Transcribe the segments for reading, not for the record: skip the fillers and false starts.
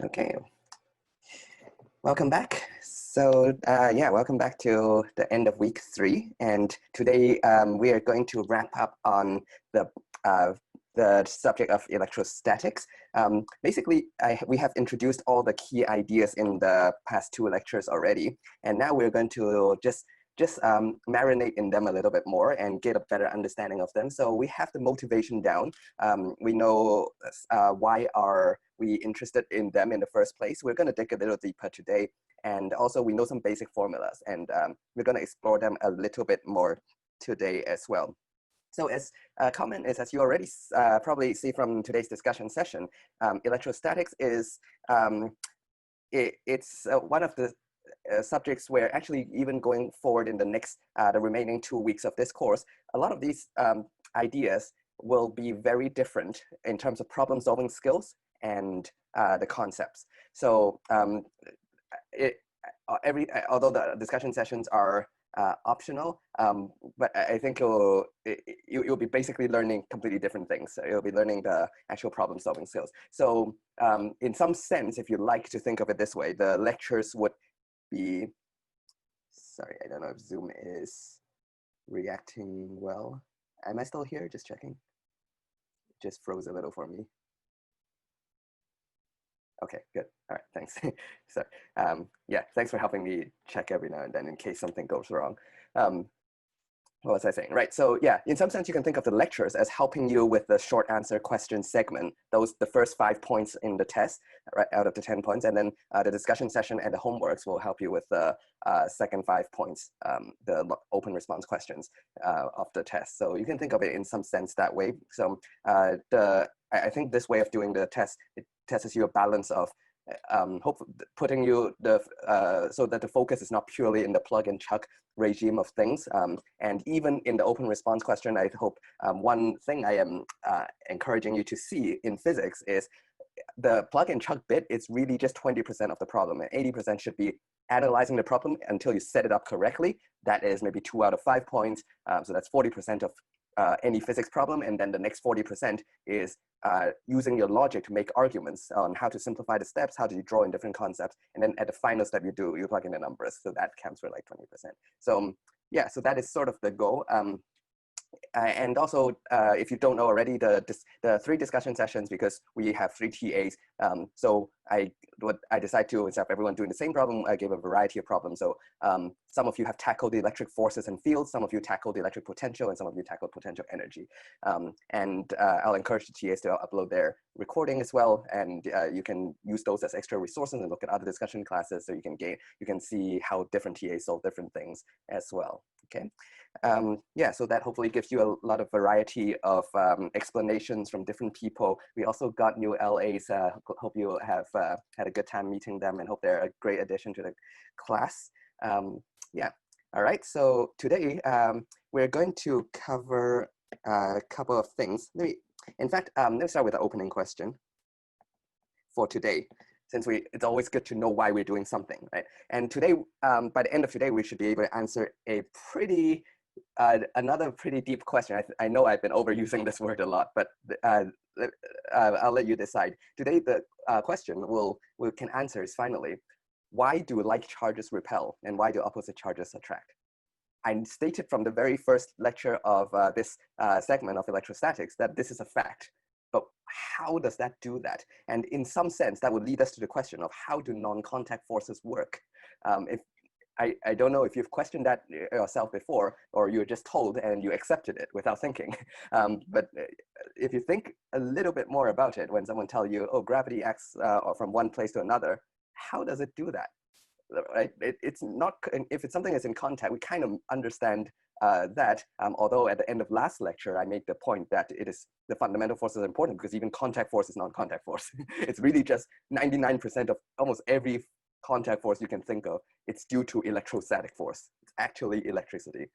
Okay, welcome back. So yeah, welcome back to the end of week 3. And today we are going to wrap up on the subject of electrostatics. Basically, we have introduced all the key ideas in the past 2 lectures already. And now we're going to just marinate in them a little bit more and get a better understanding of them. So we have the motivation down. We know why are we interested in them in the first place. We're going to dig a little deeper today. And also we know some basic formulas, and we're going to explore them a little bit more today as well. So as common as you already probably see from today's discussion session, electrostatics is it's one of the subjects where actually even going forward in the next, the remaining 2 weeks of this course, a lot of these ideas will be very different in terms of problem solving skills and the concepts. So although the discussion sessions are optional, but I think you'll be basically learning completely different things. So you'll be learning the actual problem solving skills. So in some sense, if you like to think of it this way, the lectures would be, sorry, I don't know if Zoom is reacting well. Am I still here? Just checking. It just froze a little for me. Okay, good. All right, thanks. So yeah, thanks for helping me check every now and then in case something goes wrong. What was I saying? Right, so yeah, in some sense you can think of the lectures as helping you with the short answer question segment, the first 5 points in the test, right, out of the 10 points, and then the discussion session and the homeworks will help you with the second 5 points, the open response questions of the test. So you can think of it in some sense that way. So I think this way of doing the test, it tests you a balance of putting you so that the focus is not purely in the plug and chuck regime of things, and even in the open response question, I hope one thing I am encouraging you to see in physics is the plug and chuck bit is really just 20% of the problem, and 80% should be analyzing the problem until you set it up correctly. That is maybe 2 out of 5 points, so that's 40% of any physics problem, and then the next 40% is using your logic to make arguments on how to simplify the steps, how do you draw in different concepts, and then at the final step you plug in the numbers, so that counts for like 20%. So yeah, so that is sort of the goal. And also, if you don't know already, the 3 discussion sessions, because we have 3 TAs, so what I decided to, instead of everyone doing the same problem, I gave a variety of problems. So some of you have tackled the electric forces and fields, some of you tackled the electric potential, and some of you tackled potential energy. And I'll encourage the TAs to upload their recording as well, and you can use those as extra resources and look at other discussion classes, so you can see how different TAs solve different things as well. Okay. Yeah, so that hopefully gives you a lot of variety of explanations from different people. We also got new LAs. Hope you have had a good time meeting them, and hope they're a great addition to the class. Yeah, all right, so today we're going to cover a couple of things. In fact, let's start with the opening question for today, since it's always good to know why we're doing something, right? And today, by the end of today, we should be able to answer a another pretty deep question. I know I've been overusing this word a lot, but I'll let you decide. Today, the question we can answer is finally, why do like charges repel and why do opposite charges attract? I stated from the very first lecture of this segment of electrostatics that this is a fact. But how does that do that? And in some sense, that would lead us to the question of how do non-contact forces work? I don't know if you've questioned that yourself before, or you're just told and you accepted it without thinking. But if you think a little bit more about it, when someone tells you, oh, gravity acts from one place to another, how does it do that? Right? It's not, if it's something that's in contact, we kind of understand that, although at the end of last lecture, I made the point that the fundamental forces are important because even contact force is non-contact force. It's really just 99% of almost every contact force you can think of, it's due to electrostatic force. It's actually electricity.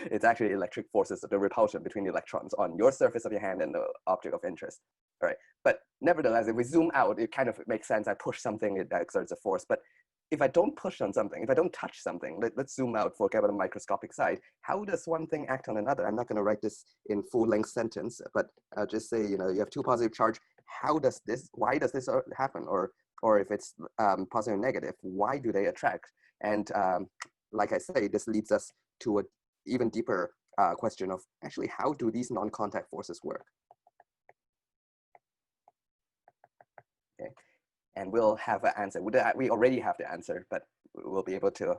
It's actually electric forces, the repulsion between electrons on your surface of your hand and the object of interest. All right, but nevertheless, if we zoom out, it kind of makes sense. I push something, it exerts a force, but if I don't push on something, if I don't touch something, let's zoom out, forget about the microscopic side. How does one thing act on another? I'm not going to write this in full-length sentence, but I'll just say, you have 2 positive charge. Why does this happen? Or or if it's positive or negative, why do they attract? And like I say, this leads us to an even deeper question of actually, how do these non-contact forces work? Okay, and we'll have an answer. We already have the answer, but we'll be able to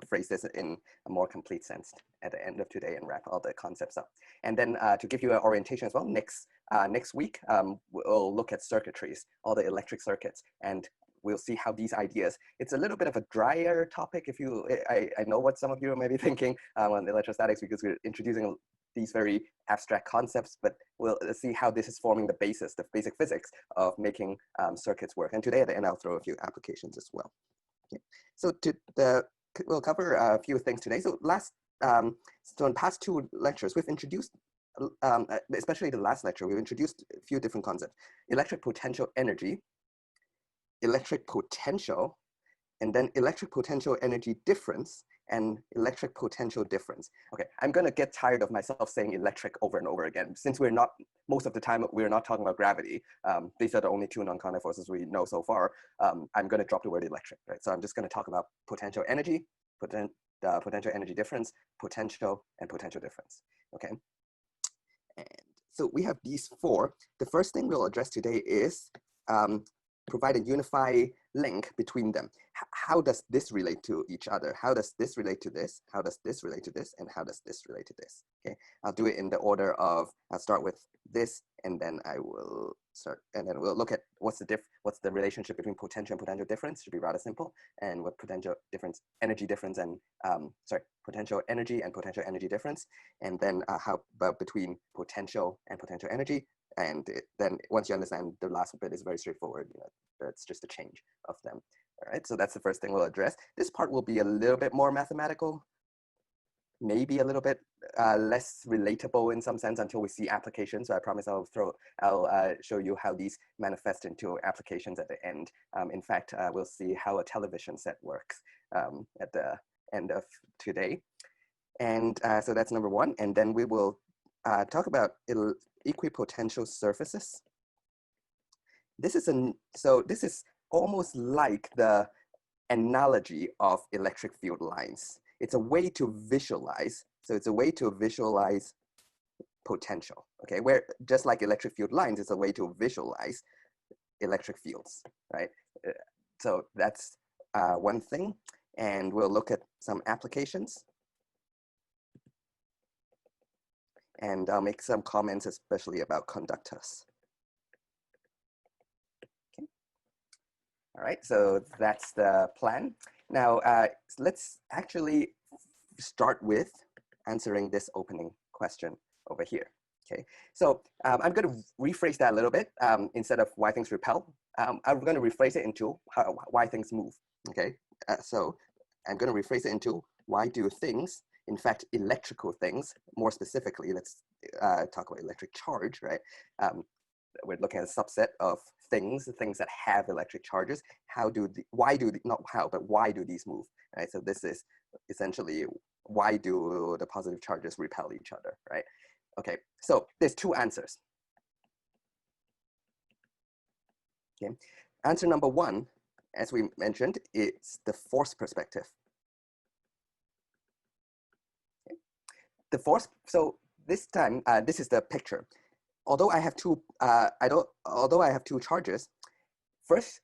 phrase this in a more complete sense at the end of today and wrap all the concepts up. And then to give you an orientation as well, next week, we'll look at circuitries, all the electric circuits, and we'll see how these ideas, it's a little bit of a drier topic. If you, I know what some of you are maybe thinking on electrostatics, because we're introducing these very abstract concepts, but we'll see how this is forming the basis, the basic physics of making circuits work. And today at the end, I'll throw a few applications as well. Okay. So we'll cover a few things today. So so in past two lectures, we've introduced, especially the last lecture, we've introduced a few different concepts: electric potential energy, electric potential, and then electric potential energy difference, and electric potential difference. Okay, I'm gonna get tired of myself saying electric over and over again, since we're not, most of the time, we're not talking about gravity. These are the only two non-contact forces we know so far. I'm gonna drop the word electric, right? So I'm just gonna talk about potential energy, potential energy difference, potential, and potential difference, okay? And so we have these four. The first thing we'll address today is provide a unified link between them. How does this relate to each other? How does this relate to this? How does this relate to this? And how does this relate to this? Okay, I'll do it in the order of, I'll start with this, and then I will start, and then we'll look at what's the relationship between potential and potential difference. Should be rather simple. And what potential difference, energy difference, and potential energy and potential energy difference. And then how about between potential and potential energy. And then once you understand, the last bit is very straightforward. You know, it's just a change of them. All right, so that's the first thing we'll address. This part will be a little bit more mathematical, maybe a little bit less relatable in some sense until we see applications. So I promise I'll show you how these manifest into applications at the end. In fact, we'll see how a television set works at the end of today. And so that's number one. And then we will talk about equipotential surfaces. This is almost like the analogy of electric field lines. It's a way to visualize. So it's a way to visualize potential. Okay, where just like electric field lines, it's a way to visualize electric fields, right? So that's one thing, and we'll look at some applications. And I'll make some comments, especially about conductors. Okay. All right, so that's the plan. Now, let's actually start with answering this opening question over here. Okay, so I'm going to rephrase that a little bit. Instead of why things repel, I'm going to rephrase it into why things move. Okay, so I'm going to rephrase it into why do things, in fact, electrical things, more specifically, let's talk about electric charge, right? We're looking at a subset of things that have electric charges. Why do these move, right? So this is essentially, why do the positive charges repel each other, right? Okay, so there's two answers. Okay, answer number one, as we mentioned, is the force perspective. The force, so this time, this is the picture. Although I have two charges, first,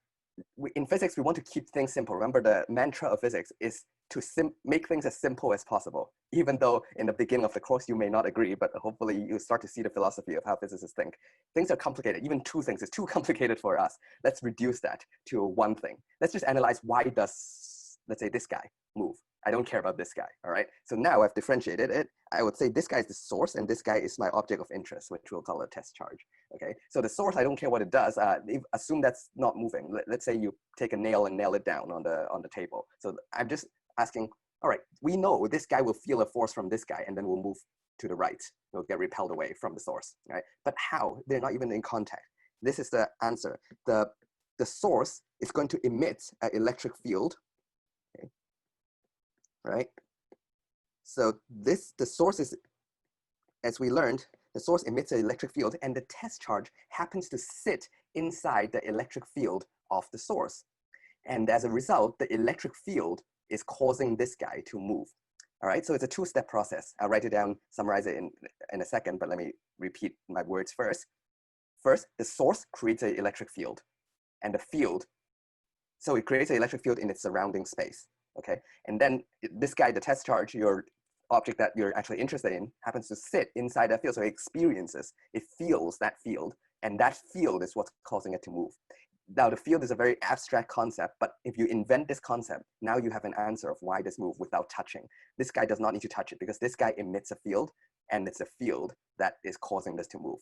in physics, we want to keep things simple. Remember, the mantra of physics is to make things as simple as possible, even though in the beginning of the course, you may not agree, but hopefully you start to see the philosophy of how physicists think. Things are complicated. Even two things is too complicated for us. Let's reduce that to one thing. Let's just analyze, why does, let's say, this guy move? I don't care about this guy, all right? So now I've differentiated it. I would say this guy is the source and this guy is my object of interest, which we'll call a test charge, okay? So the source, I don't care what it does. Assume that's not moving. Let's say you take a nail and nail it down on the table. So I'm just asking, all right, we know this guy will feel a force from this guy and then we'll move to the right. We'll get repelled away from the source, right? But how? They're not even in contact. This is the answer. The source is going to emit an electric field, okay? Right? So the source is, as we learned, the source emits an electric field and the test charge happens to sit inside the electric field of the source. And as a result, the electric field is causing this guy to move. All right, so it's a two-step process. I'll write it down, summarize it in a second, but let me repeat my words first. First, the source creates an electric field, and the field, so it creates an electric field in its surrounding space, okay? And then this guy, the test charge, your object that you're actually interested in, happens to sit inside that field, so it experiences, it feels that field, and that field is what's causing it to move. Now, the field is a very abstract concept, but if you invent this concept, now you have an answer of why this move without touching. This guy does not need to touch it because this guy emits a field, and it's a field that is causing this to move.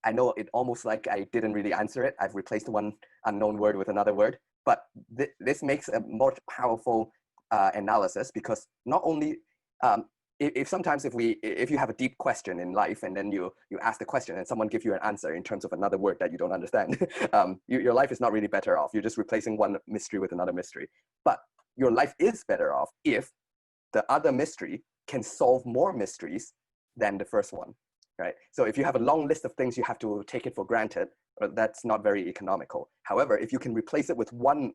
I know it almost like I didn't really answer it. I've replaced one unknown word with another word, but this makes a more powerful analysis because not only, if sometimes if you have a deep question in life and then you ask the question and someone gives you an answer in terms of another word that you don't understand, your life is not really better off. You're just replacing one mystery with another mystery. But your life is better off if the other mystery can solve more mysteries than the first one. Right? So if you have a long list of things, you have to take it for granted, that's not very economical. However, if you can replace it with one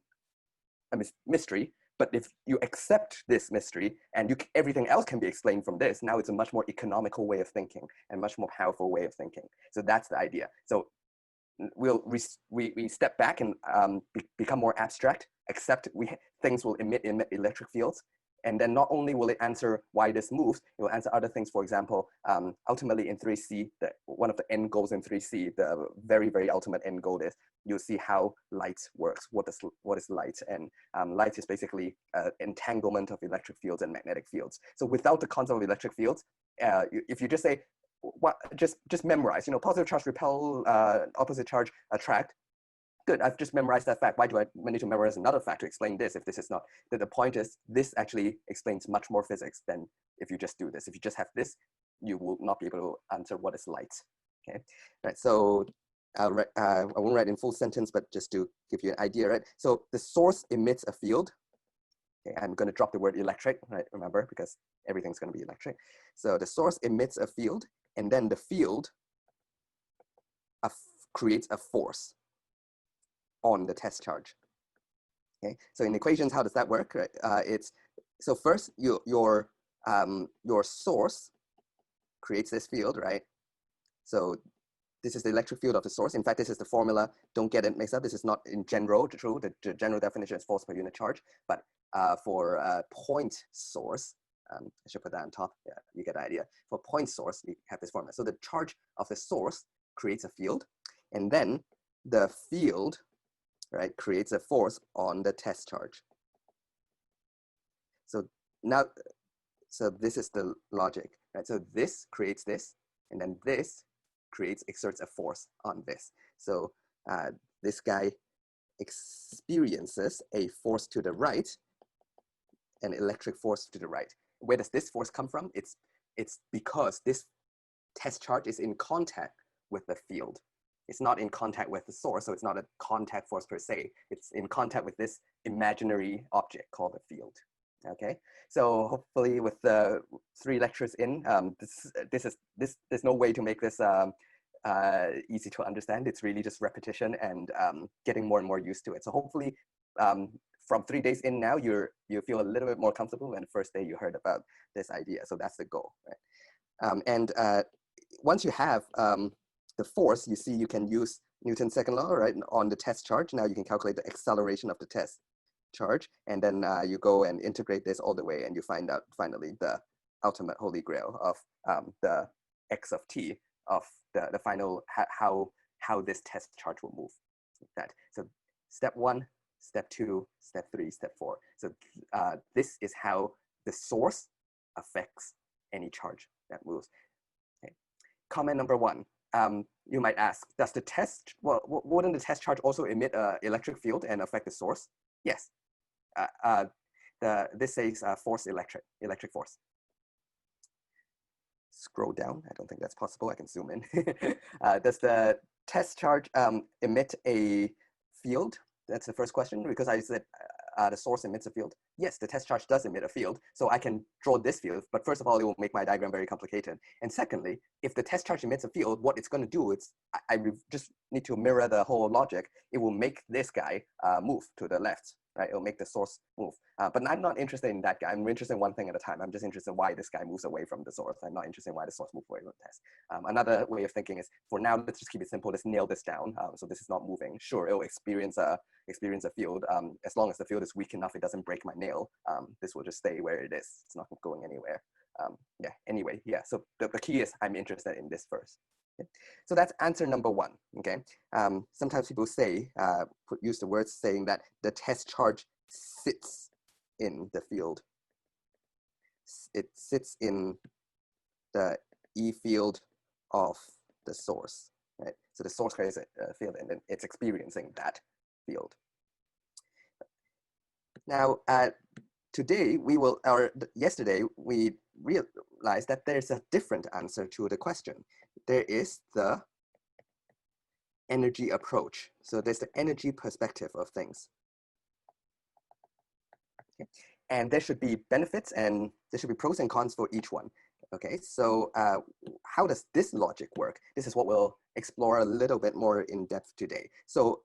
mystery, but if you accept this mystery and everything else can be explained from this, now it's a much more economical way of thinking and much more powerful way of thinking. So that's the idea. So we step back and become more abstract, accept things will emit electric fields. And then not only will it answer why this moves, it will answer other things. For example, ultimately in 3C, one of the end goals in 3C, the very, very ultimate end goal is you'll see how light works. What is light? And light is basically entanglement of electric fields and magnetic fields. So without the concept of electric fields, if you just say, just memorize, positive charge repel, opposite charge attract, good, I've just memorized that fact. Why do I need to memorize another fact to explain this if this is not? The point is, this actually explains much more physics than if you just do this. If you just have this, you will not be able to answer what is light. Okay, right, so I won't write in full sentence, but just to give you an idea, right? So the source emits a field. Okay, I'm going to drop the word electric, right? Remember, because everything's going to be electric. So the source emits a field, and then the field creates a force on the test charge. Okay, so in equations, how does that work? Right? So first your source creates this field, right? So this is the electric field of the source. In fact, this is the formula. Don't get it mixed up. This is not in general true. The general definition is force per unit charge, but for point source, I should put that on top. Yeah, you get the idea. For point source, we have this formula. So the charge of the source creates a field, and then the field, right, creates a force on the test charge. So now, so this is the logic, right? So this creates this, and then this exerts a force on this. So this guy experiences a force to the right, an electric force to the right. Where does this force come from? It's because this test charge is in contact with the field. It's not in contact with the source, so it's not a contact force per se. It's in contact with this imaginary object called a field. Okay, so hopefully with the 3 lectures in, there's no way to make this easy to understand. It's really just repetition and getting more and more used to it. So hopefully from 3 days in now, you feel a little bit more comfortable than the first day you heard about this idea. So that's the goal, right? And once you have the force, you see you can use Newton's second law, right, on the test charge. Now you can calculate the acceleration of the test charge, and then you go and integrate this all the way, and you find out finally the ultimate holy grail of the x of t of the final how this test charge will move. That so step 1, step 2, step 3, step 4. So this is how the source affects any charge that moves. Okay. Comment number 1. You might ask, does the test, well, wouldn't the test charge also emit an electric field and affect the source? Yes. This says force electric force. Scroll down. I don't think that's possible. I can zoom in. Does the test charge emit a field? That's the first question, because I said the source emits a field? Yes, the test charge does emit a field. So I can draw this field, but first of all, it will make my diagram very complicated. And secondly, if the test charge emits a field, what it's going to do is I just need to mirror the whole logic. It will make this guy move to the left, right? It'll make the source move. But I'm not interested in that guy. I'm interested in one thing at a time. I'm just interested in why this guy moves away from the source. I'm not interested in why the source moves away from the test. Another way of thinking is, for now, let's just keep it simple. Let's nail this down. So this is not moving. Sure, it'll experience a field. As long as the field is weak enough, it doesn't break my nail. This will just stay where it is. It's not going anywhere. Yeah, anyway, yeah. So the key is I'm interested in this first. Okay? So that's answer number one, okay? Sometimes people say, use the words saying that the test charge sits in the field. It sits in the E field of the source, right? So the source creates a field and then it's experiencing that field. Now, today yesterday we realized that there's a different answer to the question. There is the energy approach. So there's the energy perspective of things. Okay. And there should be benefits and there should be pros and cons for each one. Okay, so how does this logic work? This is what we'll explore a little bit more in depth today. So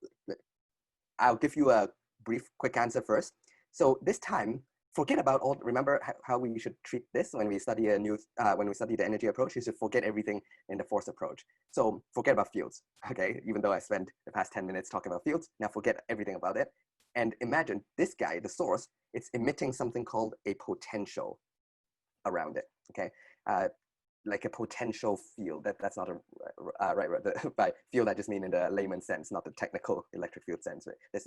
I'll give you a brief, quick answer first. So this time, forget about all. Remember how we should treat this when we study when we study the energy approach. You should forget everything in the force approach. So forget about fields. Okay, even though I spent the past 10 minutes talking about fields, now forget everything about it. And imagine this guy, the source, it's emitting something called a potential around it. Okay, like a potential field. That's not a right. By field, I just mean in the layman's sense, not the technical electric field sense. Right? There's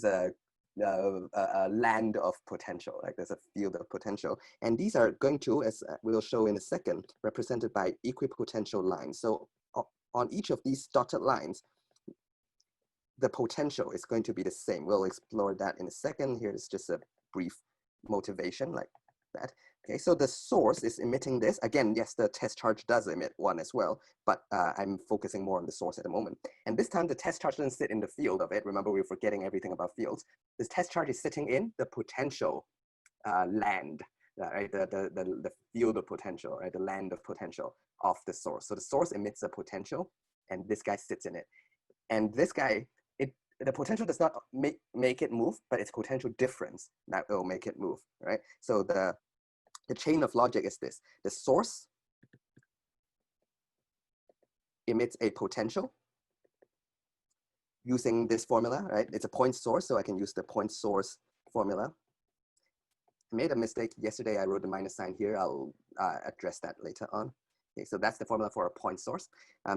a land of potential, like there's a field of potential. And these are going to, as we'll show in a second, represented by equipotential lines. So on each of these dotted lines, the potential is going to be the same. We'll explore that in a second. Here's just a brief motivation like that. Okay, so the source is emitting this. Again, yes, the test charge does emit one as well, but I'm focusing more on the source at the moment. And this time the test charge doesn't sit in the field of it. Remember, we were forgetting everything about fields. This test charge is sitting in the potential land, right? The field of potential, right? The land of potential of the source. So the source emits a potential and this guy sits in it. And this guy, the potential does not make it move, but its potential difference that will make it move, right? So the chain of logic is this. The source emits a potential using this formula, right? It's a point source, so I can use the point source formula. I made a mistake yesterday. I wrote the minus sign here. I'll address that later on. Okay, so that's the formula for a point source.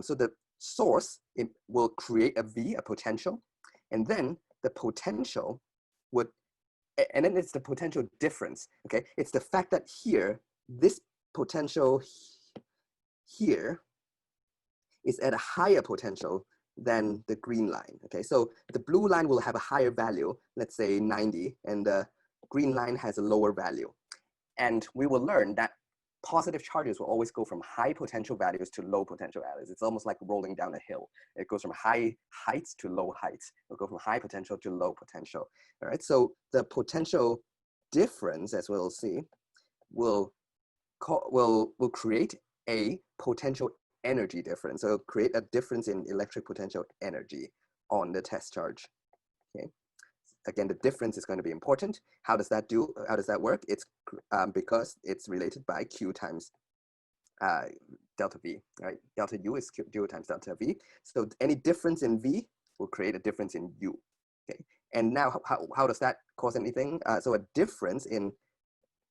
So the source, it will create a V, a potential, and then the potential would, and then it's the potential difference, okay? It's the fact that here, this potential here is at a higher potential than the green line, okay? So the blue line will have a higher value, let's say 90, and the green line has a lower value. And we will learn that positive charges will always go from high potential values to low potential values. It's almost like rolling down a hill. It goes from high heights to low heights. It'll go from high potential to low potential. All right, so the potential difference, as we'll see, will create a potential energy difference. So it'll create a difference in electric potential energy on the test charge. Okay. Again, the difference is going to be important. How does that work? It's because it's related by Q times delta V, right? Delta U is Q times delta V. So any difference in V will create a difference in U, okay? And now how does that cause anything? So a difference in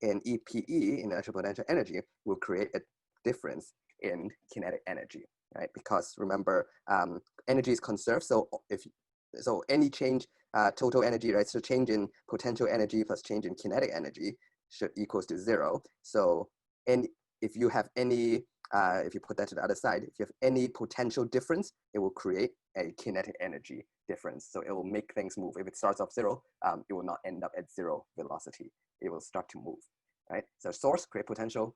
EPE, in electric potential energy, will create a difference in kinetic energy, right? Because remember, energy is conserved. So any change, total energy, right? So change in potential energy plus change in kinetic energy should equals to 0. So if you have any, if you put that to the other side, if you have any potential difference, it will create a kinetic energy difference. So it will make things move. If it starts off 0, it will not end up at 0 velocity. It will start to move, right? So source, create potential,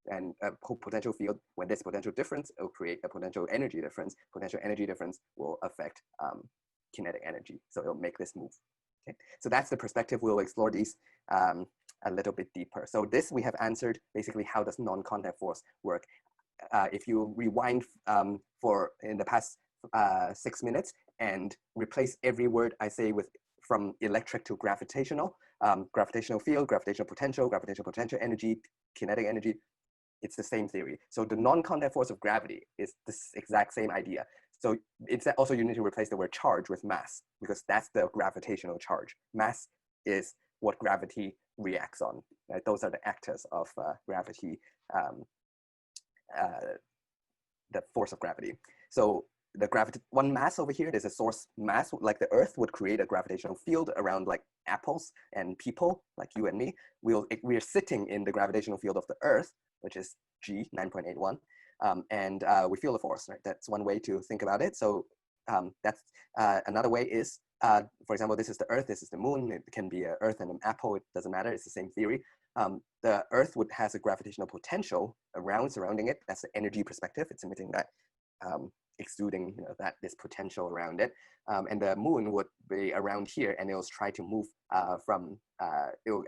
and a potential field. When there's potential difference, it will create a potential energy difference. Potential energy difference will affect kinetic energy. So it'll make this move. Okay, so that's the perspective. We'll explore these a little bit deeper. So this we have answered basically how does non-contact force work. If you rewind for in the past 6 minutes and replace every word I say with from electric to gravitational, gravitational field, gravitational potential energy, kinetic energy, it's the same theory. So the non-contact force of gravity is this exact same idea. So it's also you need to replace the word charge with mass because that's the gravitational charge. Mass is what gravity reacts on. Right? Those are the actors of gravity, the force of gravity. So the one mass over here, there's a source mass, like the Earth would create a gravitational field around like apples and people like you and me. We're sitting in the gravitational field of the Earth, which is G 9.81. And we feel the force, right? That's one way to think about it. So that's another way is, for example, this is the Earth, this is the moon. It can be an Earth and an apple, it doesn't matter, it's the same theory. The Earth has a gravitational potential surrounding it. That's the energy perspective. It's emitting that, exuding this potential around it. And the moon would be around here and it'll try to move it'll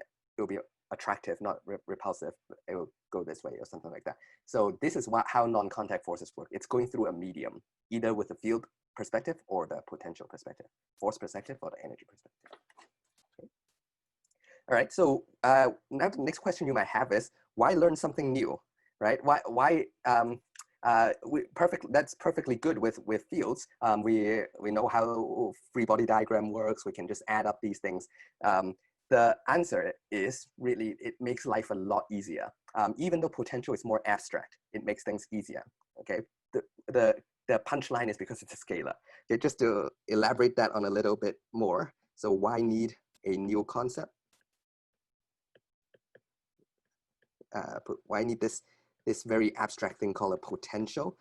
be attractive, not repulsive. It will go this way or something like that. So this is how non-contact forces work. It's going through a medium, either with the field perspective or the potential perspective, force perspective or the energy perspective. Okay. All right, so now the next question you might have is, why learn something new, right? Why that's perfectly good with fields. We know how free body diagram works. We can just add up these things. The answer is really, it makes life a lot easier. Even though potential is more abstract, it makes things easier, okay? The punchline is because it's a scalar. Okay, just to elaborate that on a little bit more. So why need a new concept? Why need this very abstract thing called a potential?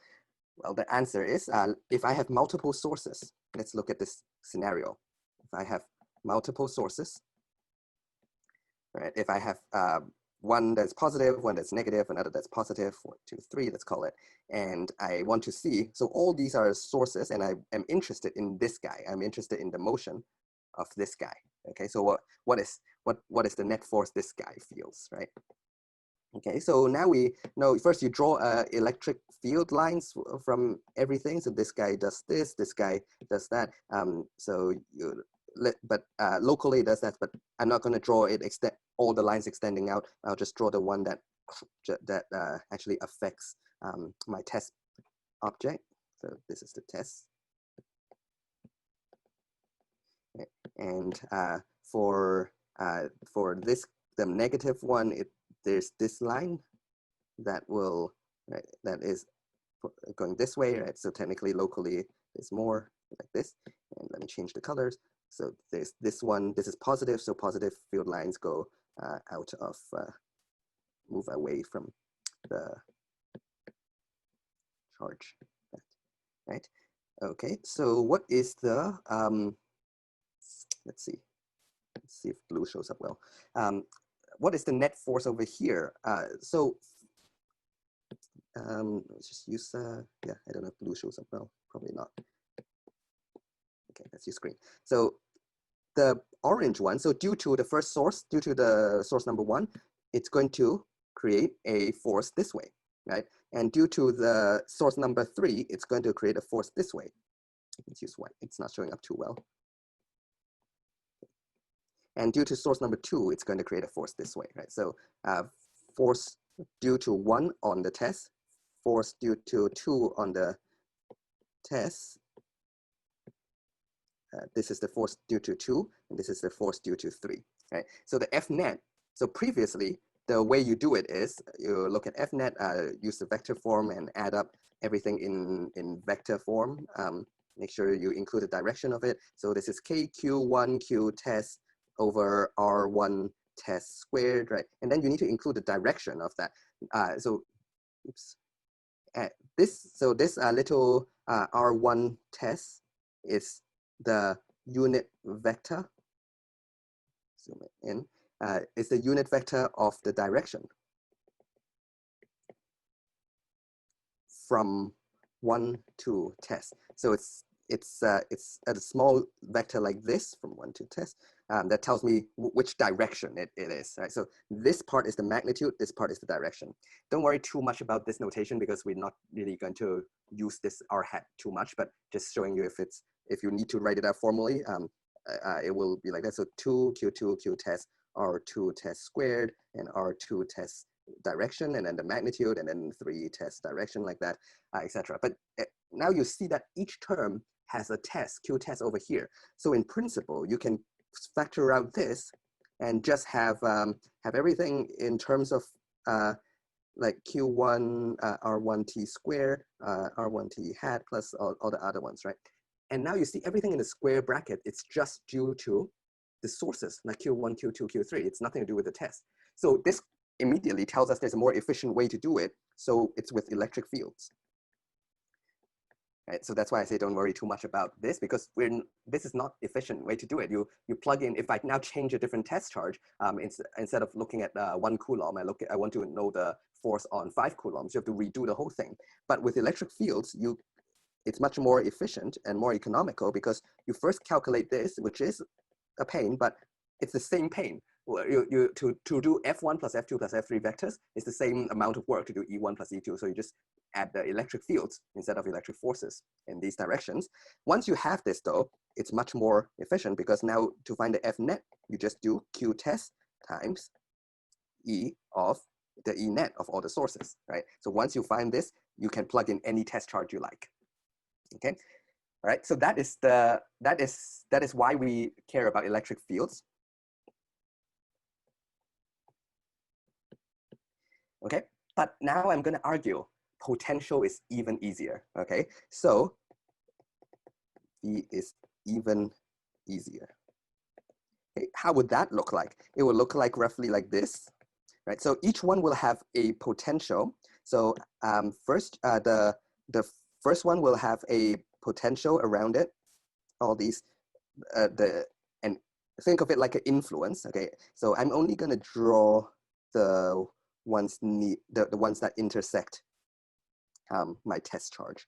Well, the answer is, if I have multiple sources, let's look at this scenario. If I have multiple sources, right? If I have one that's positive, one that's negative, another that's positive, 1, 2, 3, let's call it. And I want to see, so all these are sources and I am interested in this guy. I'm interested in the motion of this guy. Okay, so what is the net force this guy feels, right? Okay, so now we know, first you draw electric field lines from everything. So this guy does this guy does that. So locally it does that, but I'm not going to draw it all the lines extending out. I'll just draw the one that actually affects my test object. So this is the test. Okay. And for this, the negative one, there's this line that will, right, that is going this way, right? So technically locally there's more like this. And let me change the colors. So there's this one, this is positive, so positive field lines go out of, move away from the charge, right? Okay, so what is the, let's see if blue shows up well. What is the net force over here? Let's just use, yeah, I don't know if blue shows up well, probably not. Okay, let's use green. So the orange one, so due to the first source, due to the source number 1, it's going to create a force this way, right? And due to the source number 3, it's going to create a force this way. Let's use white, it's not showing up too well. And due to source number 2, it's going to create a force this way, right? So force due to 1 on the test, force due to 2 on the test. This is the force due to 2, and this is the force due to 3, right? So the F net, so previously, the way you do it is you look at F net, use the vector form and add up everything in vector form. Make sure you include the direction of it. So this is KQ1Q test over R1 test squared, right? And then you need to include the direction of that. Oops. This little R1 test is the unit vector, zoom it in, is the unit vector of the direction from 1 to test. So it's at a small vector like this from 1 to test, that tells me which direction it is, right? So this part is the magnitude, this part is the direction. Don't worry too much about this notation because we're not really going to use this r hat too much, but just showing you if you need to write it out formally, it will be like that. So 2 q2 q test r2 test squared and r2 test direction, and then the magnitude, and then 3 test direction, like that, etc. But now you see that each term has a test, q test over here. So in principle, you can factor out this and just have everything in terms of like q1 r1t squared, r1t hat plus all the other ones, right? And now you see everything in the square bracket, it's just due to the sources, like q1, q2, q3. It's nothing to do with the test. So this immediately tells us there's a more efficient way to do it. So it's with electric fields. Right? So that's why I say don't worry too much about this, because this is not efficient way to do it. You plug in, if I now change a different test charge, instead of looking at 1 coulomb, I want to know the force on 5 coulombs. You have to redo the whole thing. But with electric fields, it's much more efficient and more economical, because you first calculate this, which is a pain, but it's the same pain. To do F1 plus F2 plus F3 vectors is the same amount of work to do E1 plus E2. So you just add the electric fields instead of electric forces in these directions. Once you have this though, it's much more efficient, because now to find the F net, you just do Q test times E of the E net of all the sources, right? So once you find this, you can plug in any test charge you like. Okay, all right. So that is why we care about electric fields. Okay, but now I'm going to argue potential is even easier. Okay, so E is even easier. Okay, how would that look like? It would look like roughly like this, right? So each one will have a potential. So first, the first one will have a potential around it. All these, and think of it like an influence. Okay, so I'm only going to draw the ones the ones that intersect my test charge.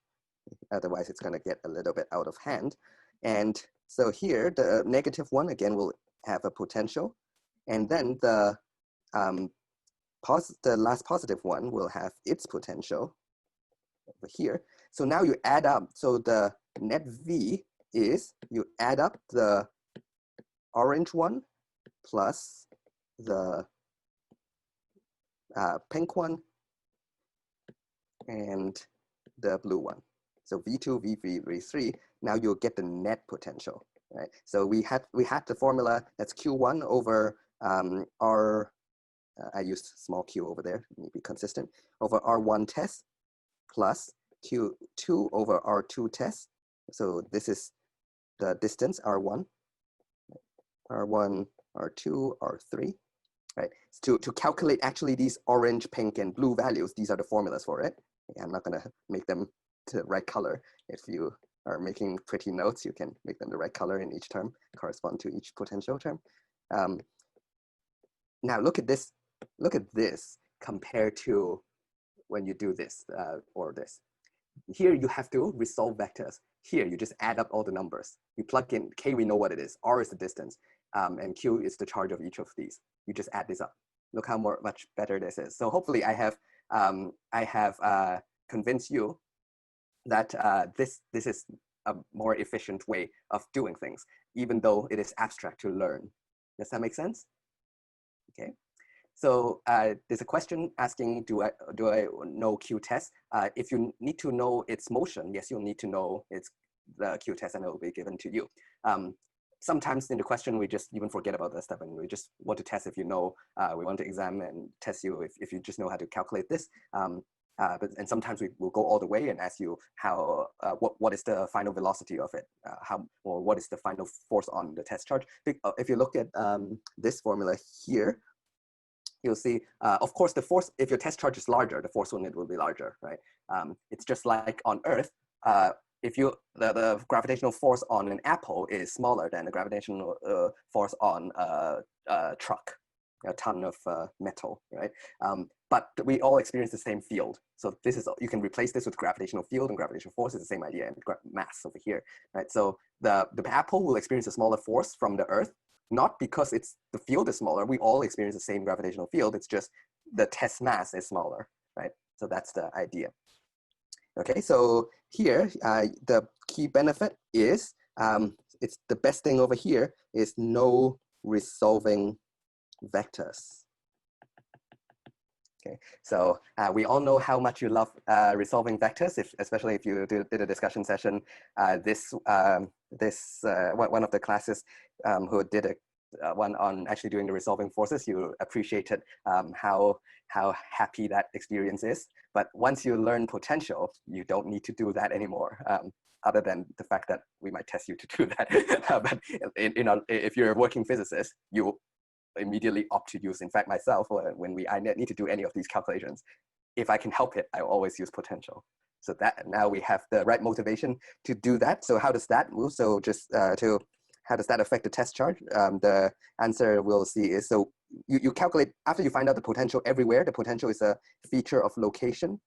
Otherwise, it's going to get a little bit out of hand. And so here, the negative one again will have a potential, and then the last positive one will have its potential over here. So now you add up. So the net V is you add up the orange one plus the pink one and the blue one. So V2, V3, V3, now you'll get the net potential, right? So we had the formula that's Q1 over I used small q over there, let me be consistent, over R1 test plus Q2 over R2 test. So this is the distance, R1, R1, R2, R3. Right. To calculate actually these orange, pink, and blue values, these are the formulas for it. I'm not going to make them the right color. If you are making pretty notes, you can make them the right color in each term, correspond to each potential term. Now look at this. Look at this compared to when you do this or this. Here you have to resolve vectors. Here you just add up all the numbers. You plug in K, we know what it is. R is the distance, and Q is the charge of each of these. You just add this up. Look how much better this is. So hopefully I have convinced you that this is a more efficient way of doing things, even though it is abstract to learn. Does that make sense? Okay. So there's a question asking, do I know Q test? If you need to know its motion, yes, you'll need to know the Q test, and it will be given to you. Sometimes in the question, we just even forget about that stuff, and we just want to test if you know, we want to examine and test you if you just know how to calculate this. And sometimes we will go all the way and ask you how, what is the final velocity of it? Or what is the final force on the test charge? If you look at this formula here, you'll see, of course, the force, if your test charge is larger, the force on it will be larger, right? It's just like on Earth, if the gravitational force on an apple is smaller than the gravitational force on a truck, a ton of metal, right? But we all experience the same field. So this is, you can replace this with gravitational field, and gravitational force is the same idea, and mass over here, right? So the apple will experience a smaller force from the Earth, not because the field is smaller. We all experience the same gravitational field. It's just the test mass is smaller, right? So that's the idea. Okay, so here, the key benefit is, it's the best thing over here is no resolving vectors. Okay, so we all know how much you love resolving vectors, especially if you did a discussion session. One of the classes who did one on actually doing the resolving forces, you appreciated how happy that experience is. But once you learn potential, you don't need to do that anymore. Other than the fact that we might test you to do that. But if you're a working physicist, you immediately opt to use. In fact, myself, when I need to do any of these calculations, if I can help it, I always use potential. So that now we have the right motivation to do that. So how does that move? So just how does that affect the test charge? The answer we'll see is, so you calculate, after you find out the potential everywhere, the potential is a feature of location.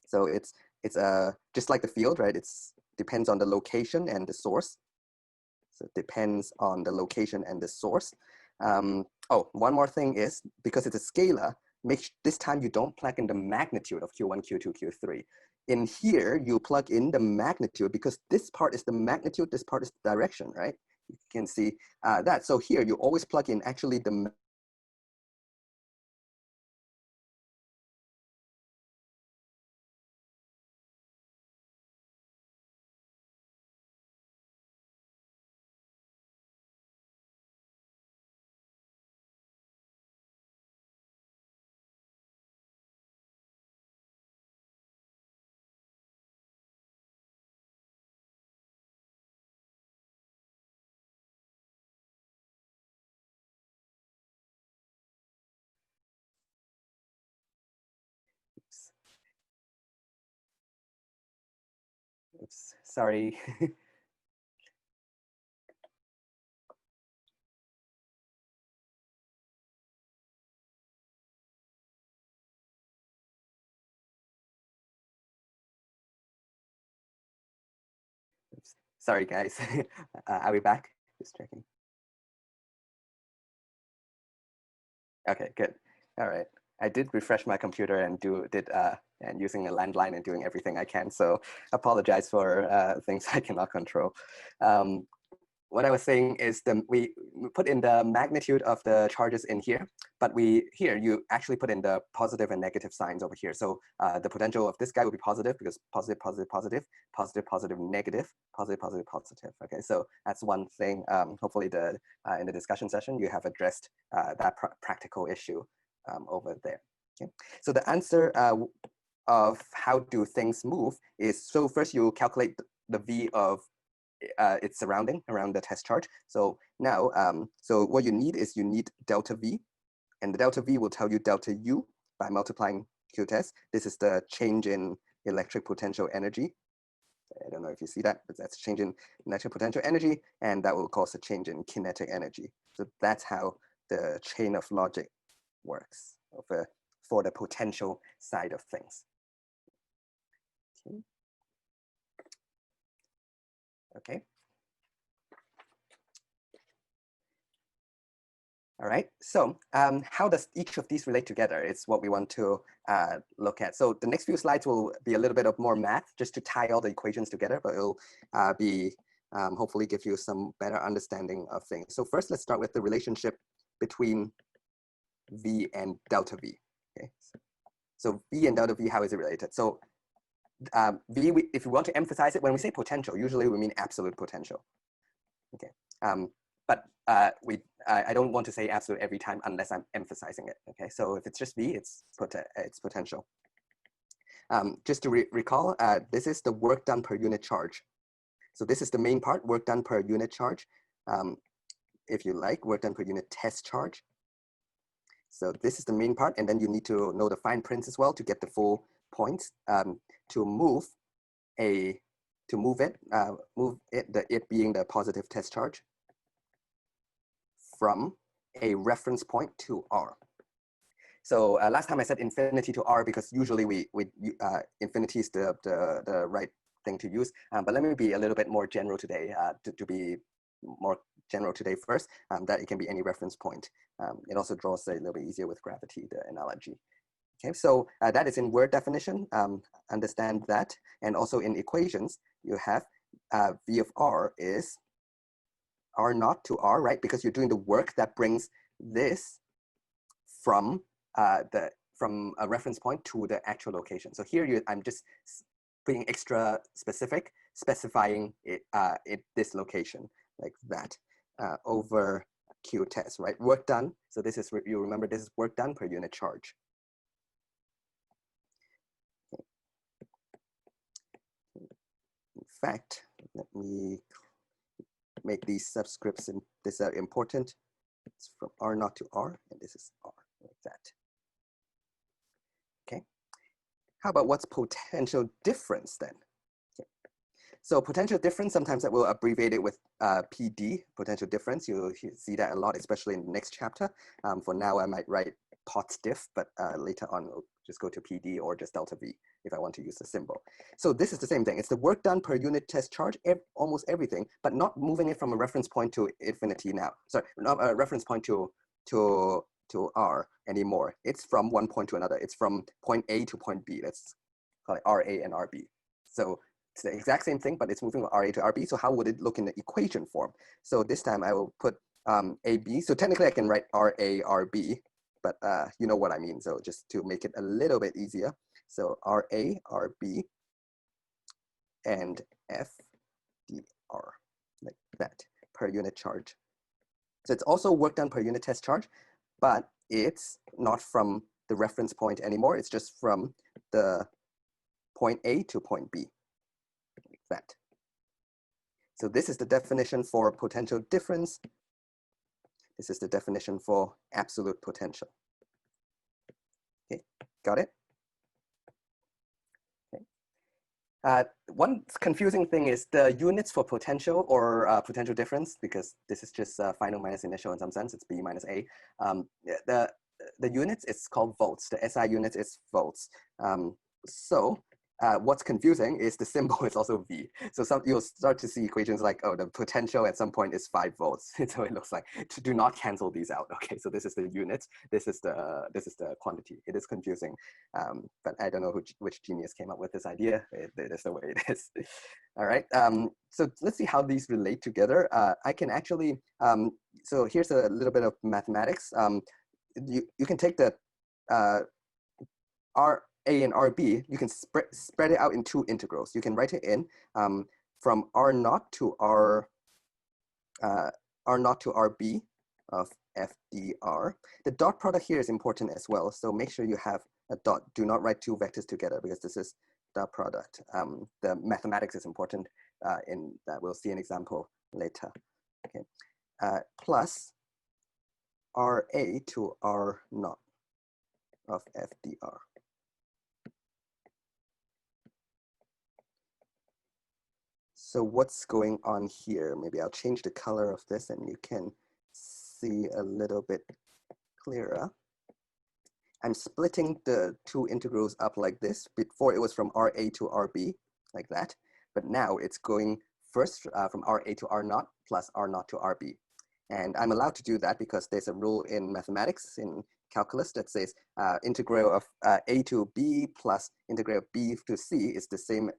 So it's just like the field, right? It's depends on the location and the source. So it depends on the location and the source. One more thing is, because it's a scalar, this time you don't plug in the magnitude of Q1, Q2, Q3. In here, you plug in the magnitude, because this part is the magnitude, this part is the direction, right? You can see that. So here, you always plug in actually the oops, sorry. Oops. Sorry, guys. Are we back? Just checking. Okay, good. All right. I did refresh my computer and and using a landline and doing everything I can. So apologize for things I cannot control. What I was saying is we put in the magnitude of the charges in here, but here you actually put in the positive and negative signs over here. So the potential of this guy will be positive, because positive, positive, positive, positive, positive, negative, positive, positive, positive. Okay, so that's one thing. Hopefully in the discussion session, you have addressed that practical issue over there. Okay, so the answer of how do things move is, so first you calculate the V of its surrounding around the test charge. So now, so what you need is delta V, and the delta V will tell you delta U by multiplying Q test. This is the change in electric potential energy. I don't know if you see that, but that's a change in electric potential energy, and that will cause a change in kinetic energy. So that's how the chain of logic works for the potential side of things. Okay. Okay. All right, so how does each of these relate together? It's what we want to look at. So the next few slides will be a little bit of more math, just to tie all the equations together, but it'll hopefully give you some better understanding of things. So first, let's start with the relationship between V and delta V. Okay, so V and delta V, how is it related? So V, if we want to emphasize it, when we say potential, usually we mean absolute potential. Okay, but I don't want to say absolute every time unless I'm emphasizing it. Okay, so if it's just V, it's potential. Just to recall, this is the work done per unit charge. So this is the main part, work done per unit charge. If you like, work done per unit test charge. So this is the main part, and then you need to know the fine prints as well to get the full points. To move it being the positive test charge from a reference point to R. So last time I said infinity to r because usually infinity is the right thing to use. But let me be a little bit more general today to be more general today first, that it can be any reference point. It also draws a little bit easier with gravity, the analogy. Okay, so that is in word definition, understand that. And also in equations, you have V of R is R naught to R, right? Because you're doing the work that brings this from from a reference point to the actual location. So here I'm just being extra specific, specifying this location like that over Q test, right? Work done. So this is, you remember, this is work done per unit charge. In fact, let me make these subscripts, and these are important. It's from R naught to R, and this is R, like that. Okay. How about what's potential difference then? Okay. So potential difference, sometimes I will abbreviate it with PD, potential difference. You'll see that a lot, especially in the next chapter. For now, I might write pot diff, but later on, we'll just go to PD or just delta V if I want to use the symbol. So this is the same thing. It's the work done per unit test charge, almost everything, but not moving it from a reference point to infinity now. Sorry, not a reference point to R anymore. It's from one point to another. It's from point A to point B. Let's call it RA and RB. So it's the exact same thing, but it's moving from RA to RB. So how would it look in the equation form? So this time I will put AB. So technically I can write RA, RB, but you know what I mean. So just to make it a little bit easier. So RA, RB, and FDR, like that, per unit charge. So it's also work done per unit test charge, but it's not from the reference point anymore. It's just from the point A to point B, like that. So this is the definition for potential difference. This is the definition for absolute potential. Okay, got it? One confusing thing is the units for potential or potential difference, because this is just final minus initial in some sense, it's B minus A. The units, it's called volts. The SI unit is volts. So what's confusing is the symbol is also V. So you'll start to see equations like, oh, the potential at some point is 5 volts. So it looks like, do not cancel these out. Okay, so this is the units. This is the quantity. It is confusing, but I don't know which genius came up with this idea. It is the way it is. All right. So let's see how these relate together. I can actually. So here's a little bit of mathematics. You can take the RA and RB, you can spread it out in 2 integrals. You can write it in from R naught to R naught to RB of FDR. The dot product here is important as well. So make sure you have a dot. Do not write 2 vectors together because this is dot product. The mathematics is important in that. We'll see an example later. Okay, plus RA to R naught of FDR. So what's going on here? Maybe I'll change the color of this and you can see a little bit clearer. I'm splitting the 2 integrals up like this. Before it was from RA to RB, like that. But now it's going first from RA to R naught plus R naught to RB. And I'm allowed to do that because there's a rule in mathematics, in calculus, that says integral of A to B plus integral of B to C is the same.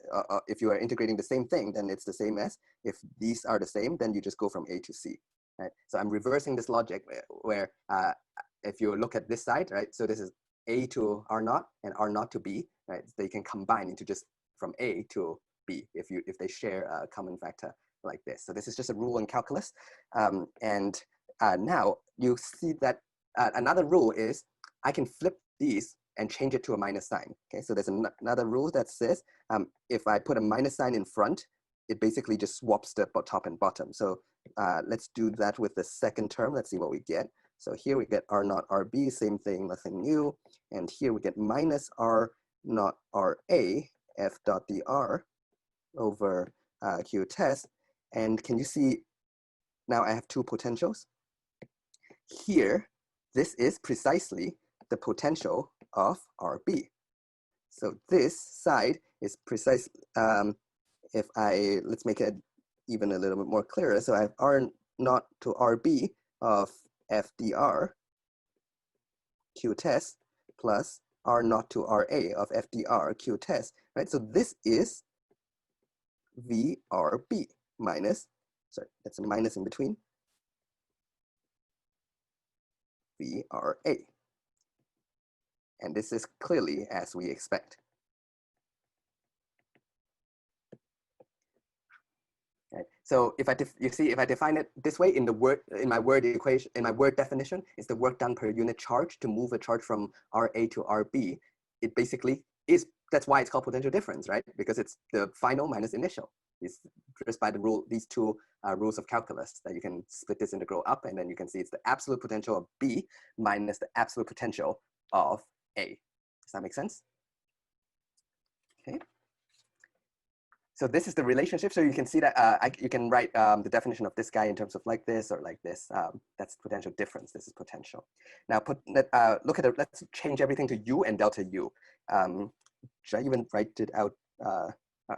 If you are integrating the same thing, then it's the same as. If these are the same, then you just go from A to C. Right? So I'm reversing this logic where if you look at this side, right? So this is A to R naught and R naught to B, right? They can combine into just from A to B if they share a common factor like this. So this is just a rule in calculus. And now you see that another rule is I can flip these and change it to a minus sign. Okay, so there's another rule that says if I put a minus sign in front, it basically just swaps the top and bottom. So let's do that with the second term. Let's see what we get. So here we get R naught RB, same thing, nothing new. And here we get minus R naught RA F dot dr over Q test. And can you see, now I have 2 potentials. Here, this is precisely the potential of RB. So this side is precise. Let's make it even a little bit more clearer. So I have R naught to RB of FDR Q test plus R naught to RA of FDR Q test, right? So this is VRB minus, sorry, that's a minus in between, VRA. And this is clearly as we expect. Right. So if I define it this way in my word equation, in my word definition, it's the work done per unit charge to move a charge from RA to RB. It basically is, that's why it's called potential difference, right? Because it's the final minus initial. It's just by the rule, these two rules of calculus that you can split this integral up, and then you can see it's the absolute potential of B minus the absolute potential of A. Does that make sense? Okay. So this is the relationship. So you can see that you can write the definition of this guy in terms of like this or like this. That's potential difference. This is potential. Now look at it. Let's change everything to U and delta U. Should I even write it out?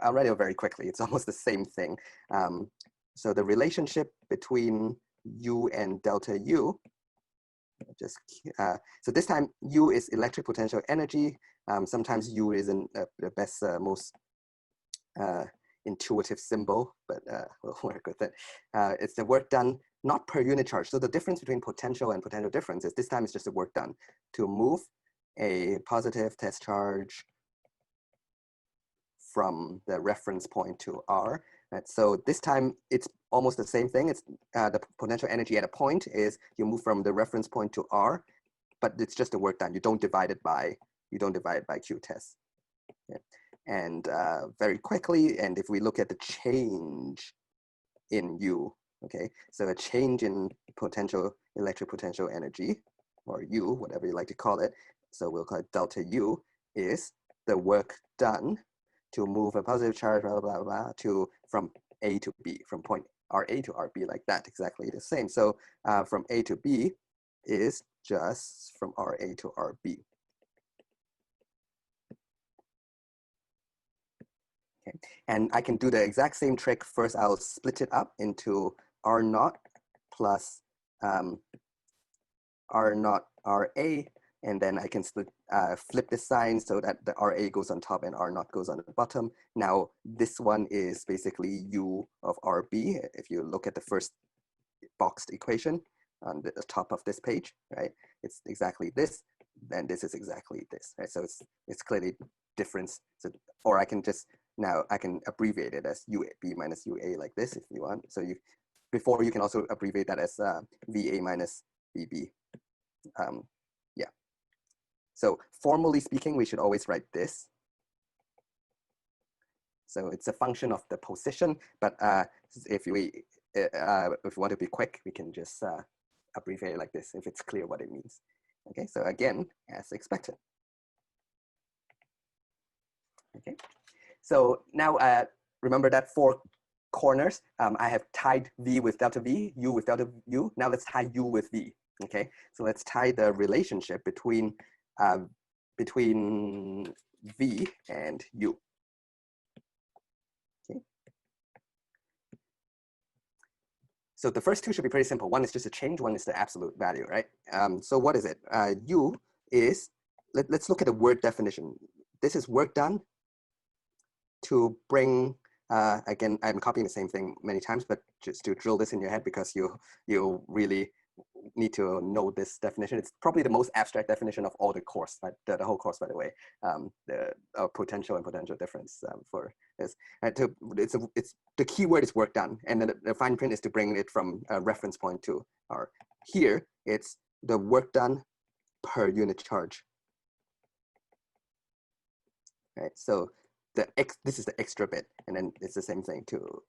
I'll write it very quickly. It's almost the same thing. So the relationship between U and delta U, so this time U is electric potential energy. Sometimes U isn't the best, most intuitive symbol, but we'll work with it. It's the work done not per unit charge. So the difference between potential and potential difference is this time it's just the work done to move a positive test charge from the reference point to R. Right? So this time it's almost the same thing. It's the potential energy at a point is you move from the reference point to R, but it's just the work done. You don't divide it by Q test. Yeah. And very quickly, and if we look at the change in U, okay, so a change in electric potential energy, or U, whatever you like to call it, so we'll call it delta U, is the work done to move a positive charge, blah, blah, blah, from A to B, from point RA to RB, like that, exactly the same. So from A to B is just from RA to RB. Okay. And I can do the exact same trick. First, I'll split it up into R naught plus R naught RA, and then I can flip the sign so that the RA goes on top and R naught goes on the bottom. Now, this one is basically U of RB. If you look at the first boxed equation on the top of this page, right? It's exactly this, then this is exactly this, right? So it's clearly difference. So, or I can just, now I can abbreviate it as UB minus UA like this if you want. So before you can also abbreviate that as VA minus VB. Yeah. So formally speaking, we should always write this. So it's a function of the position, but if we want to be quick, we can just abbreviate it like this if it's clear what it means. Okay, so again, as expected. Okay, so now remember that 4 corners. I have tied V with delta V, U with delta U. Now let's tie U with V. Okay, so let's tie the relationship between V and U. Okay. So the first two should be pretty simple. One is just a change, one is the absolute value, right? So what is it? U is, let's look at the word definition. This is work done to bring, again, I'm copying the same thing many times, but just to drill this in your head because you really need to know this definition. It's probably the most abstract definition of all the course, right? The whole course, by the way, the potential and potential difference for this. Right? It's the key word is work done, and then the fine print is to bring it from a reference point to R. Here, it's the work done per unit charge. Right, so this is the extra bit, and then it's the same thing to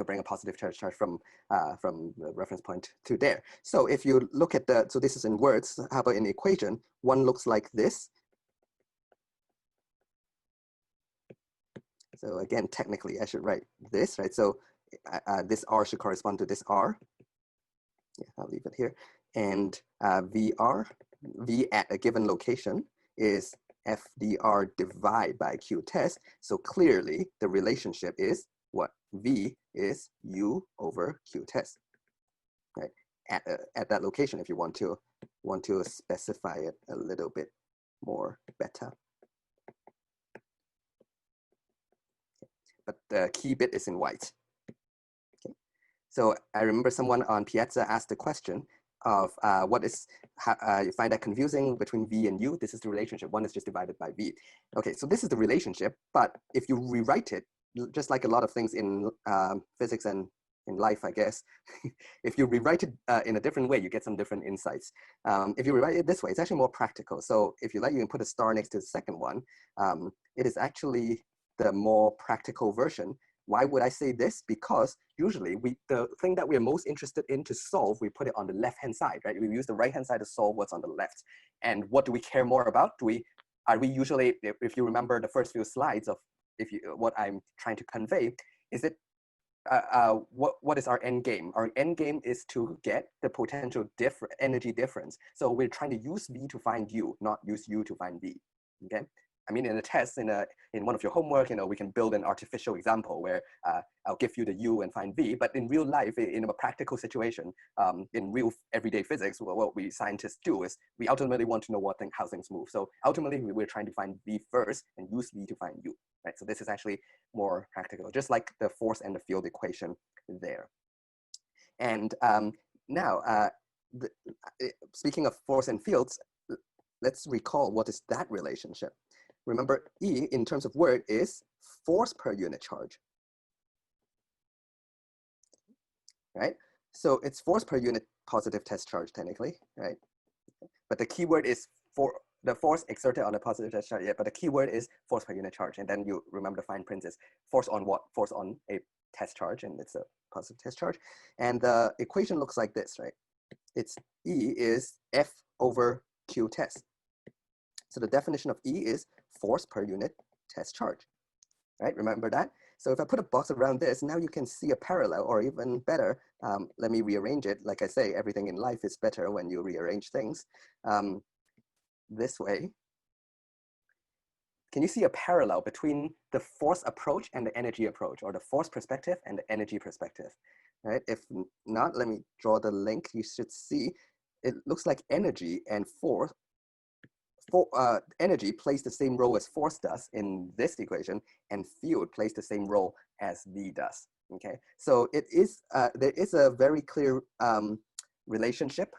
bring a positive charge from the reference point to there. So if you look at so this is in words, how about in the equation? One looks like this. So again, technically I should write this, right? So this R should correspond to this R. Yeah, I'll leave it here. And VR, V at a given location is FDR divided by Q test. So clearly the relationship is what? V is U over Q test, right? At that location, if you want to specify it a little bit more better. But the key bit is in white. Okay. So I remember someone on Piazza asked the question of you find that confusing between V and U. This is the relationship. One is just divided by V. Okay, so this is the relationship, but if you rewrite it, just like a lot of things in physics and in life, I guess, if you rewrite it in a different way, you get some different insights. If you rewrite it this way, it's actually more practical. So if you like, you can put a star next to the second one. It is actually the more practical version. Why would I say this? Because usually the thing that we're most interested in to solve, we put it on the left-hand side, right? We use the right-hand side to solve what's on the left. And what do we care more about? Are we usually, if you remember the first few slides of what I'm trying to convey, is it, what is our end game? Our end game is to get the potential energy difference. So we're trying to use V to find U, not use U to find V, okay? I mean, in a test, in one of your homework, we can build an artificial example where I'll give you the U and find V. But in real life, in a practical situation, in real everyday physics, what we scientists do is we ultimately want to know how things move. So ultimately, we're trying to find V first and use V to find U, right? So this is actually more practical, just like the force and the field equation there. And now, speaking of force and fields, let's recall what is that relationship. Remember, E in terms of word is force per unit charge, right? So it's force per unit positive test charge technically, right? But the keyword is for the force exerted on a positive test charge, yeah, but the keyword is force per unit charge. And then you remember the fine print is force on what? Force on a test charge, and it's a positive test charge. And the equation looks like this, right? It's E is F over Q test. So the definition of E is force per unit test charge, right? Remember that? So if I put a box around this, now you can see a parallel, or even better, let me rearrange it. Like I say, everything in life is better when you rearrange things this way. Can you see a parallel between the force approach and the energy approach, or the force perspective and the energy perspective, right? If not, let me draw the link. You should see, it looks like energy and force, energy plays the same role as force does in this equation, and field plays the same role as V does, okay? So it is, there is a very clear relationship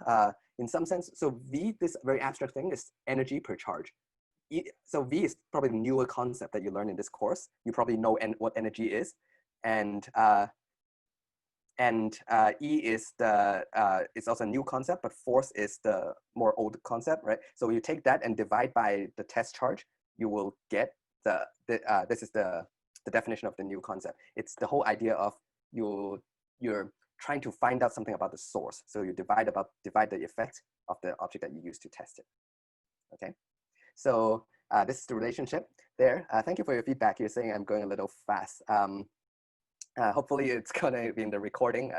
in some sense. So V, this very abstract thing, is energy per charge. So V is probably the newer concept that you learn in this course. You probably know what energy is. And E is it's also a new concept, but force is the more old concept, right? So you take that and divide by the test charge, you will get this is the definition of the new concept. It's the whole idea of you're trying to find out something about the source. So you divide the effect of the object that you use to test it, okay? So this is the relationship there. Thank you for your feedback. You're saying I'm going a little fast. Hopefully it's gonna be in the recording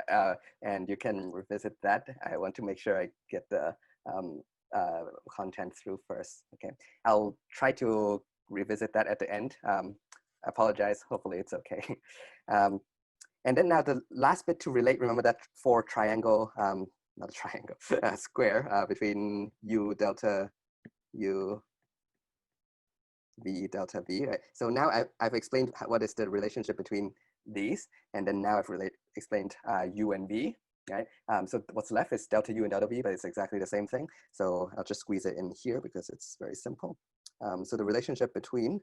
and you can revisit that. I want to make sure I get the content through first. Okay, I'll try to revisit that at the end. I apologize, hopefully it's okay. And then now the last bit to relate, remember that for triangle, not a triangle, square between U delta U V delta V, right? So now I've explained what is the relationship between these, and then now I've explained U and V, right? So what's left is delta U and delta V, but it's exactly the same thing. So I'll just squeeze it in here because it's very simple. So the relationship between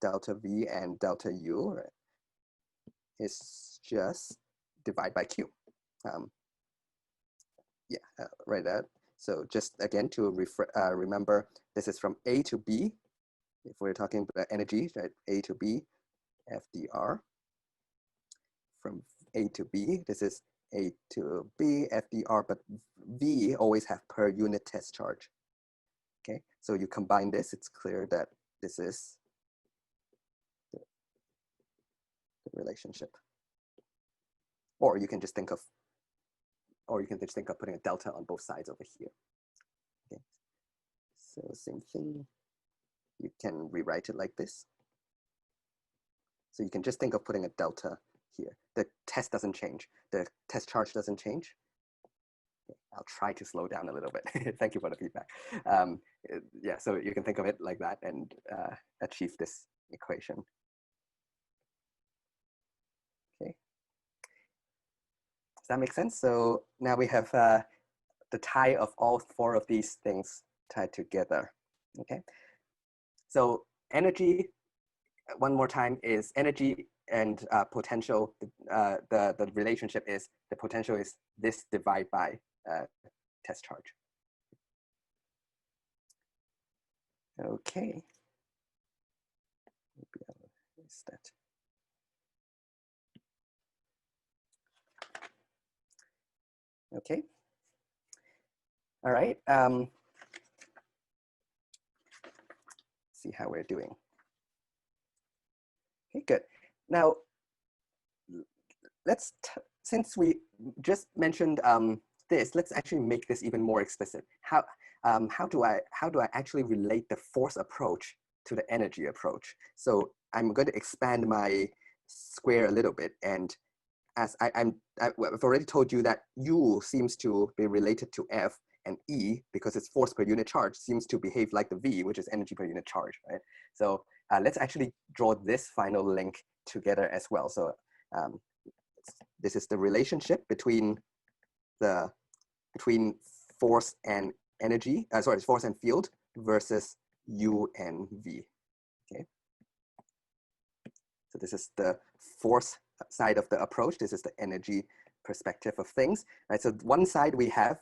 delta V and delta U, right, is just divide by Q. Right that. So just again to remember, this is from A to B. If we're talking about energy, right? A to B, FDR. From A to B, this is A to B, FDR, but V always have per unit test charge. Okay, so you combine this, it's clear that this is the relationship. Or you can just think of putting a delta on both sides over here. Okay. So same thing, you can rewrite it like this. So you can just think of putting a delta here. The test doesn't change. The test charge doesn't change. I'll try to slow down a little bit. Thank you for the feedback. Yeah, so you can think of it like that and achieve this equation. Okay. Does that make sense? So now we have the tie of all four of these things tied together. Okay. So energy, one more time, is energy and potential. The relationship is the potential is this divided by test charge. Okay. Maybe I'll erase that. Okay. All right. See how we're doing. Okay, good. Now, since we just mentioned this, let's actually make this even more explicit. How do I actually relate the force approach to the energy approach? So I'm going to expand my square a little bit, and as I've already told you that U seems to be related to F, and E, because it's force per unit charge, seems to behave like the V, which is energy per unit charge, right? So let's actually draw this final link together as well. So this is the relationship between force and energy, force and field versus U and V. Okay. So this is the force side of the approach. This is the energy perspective of things. Right. So one side we have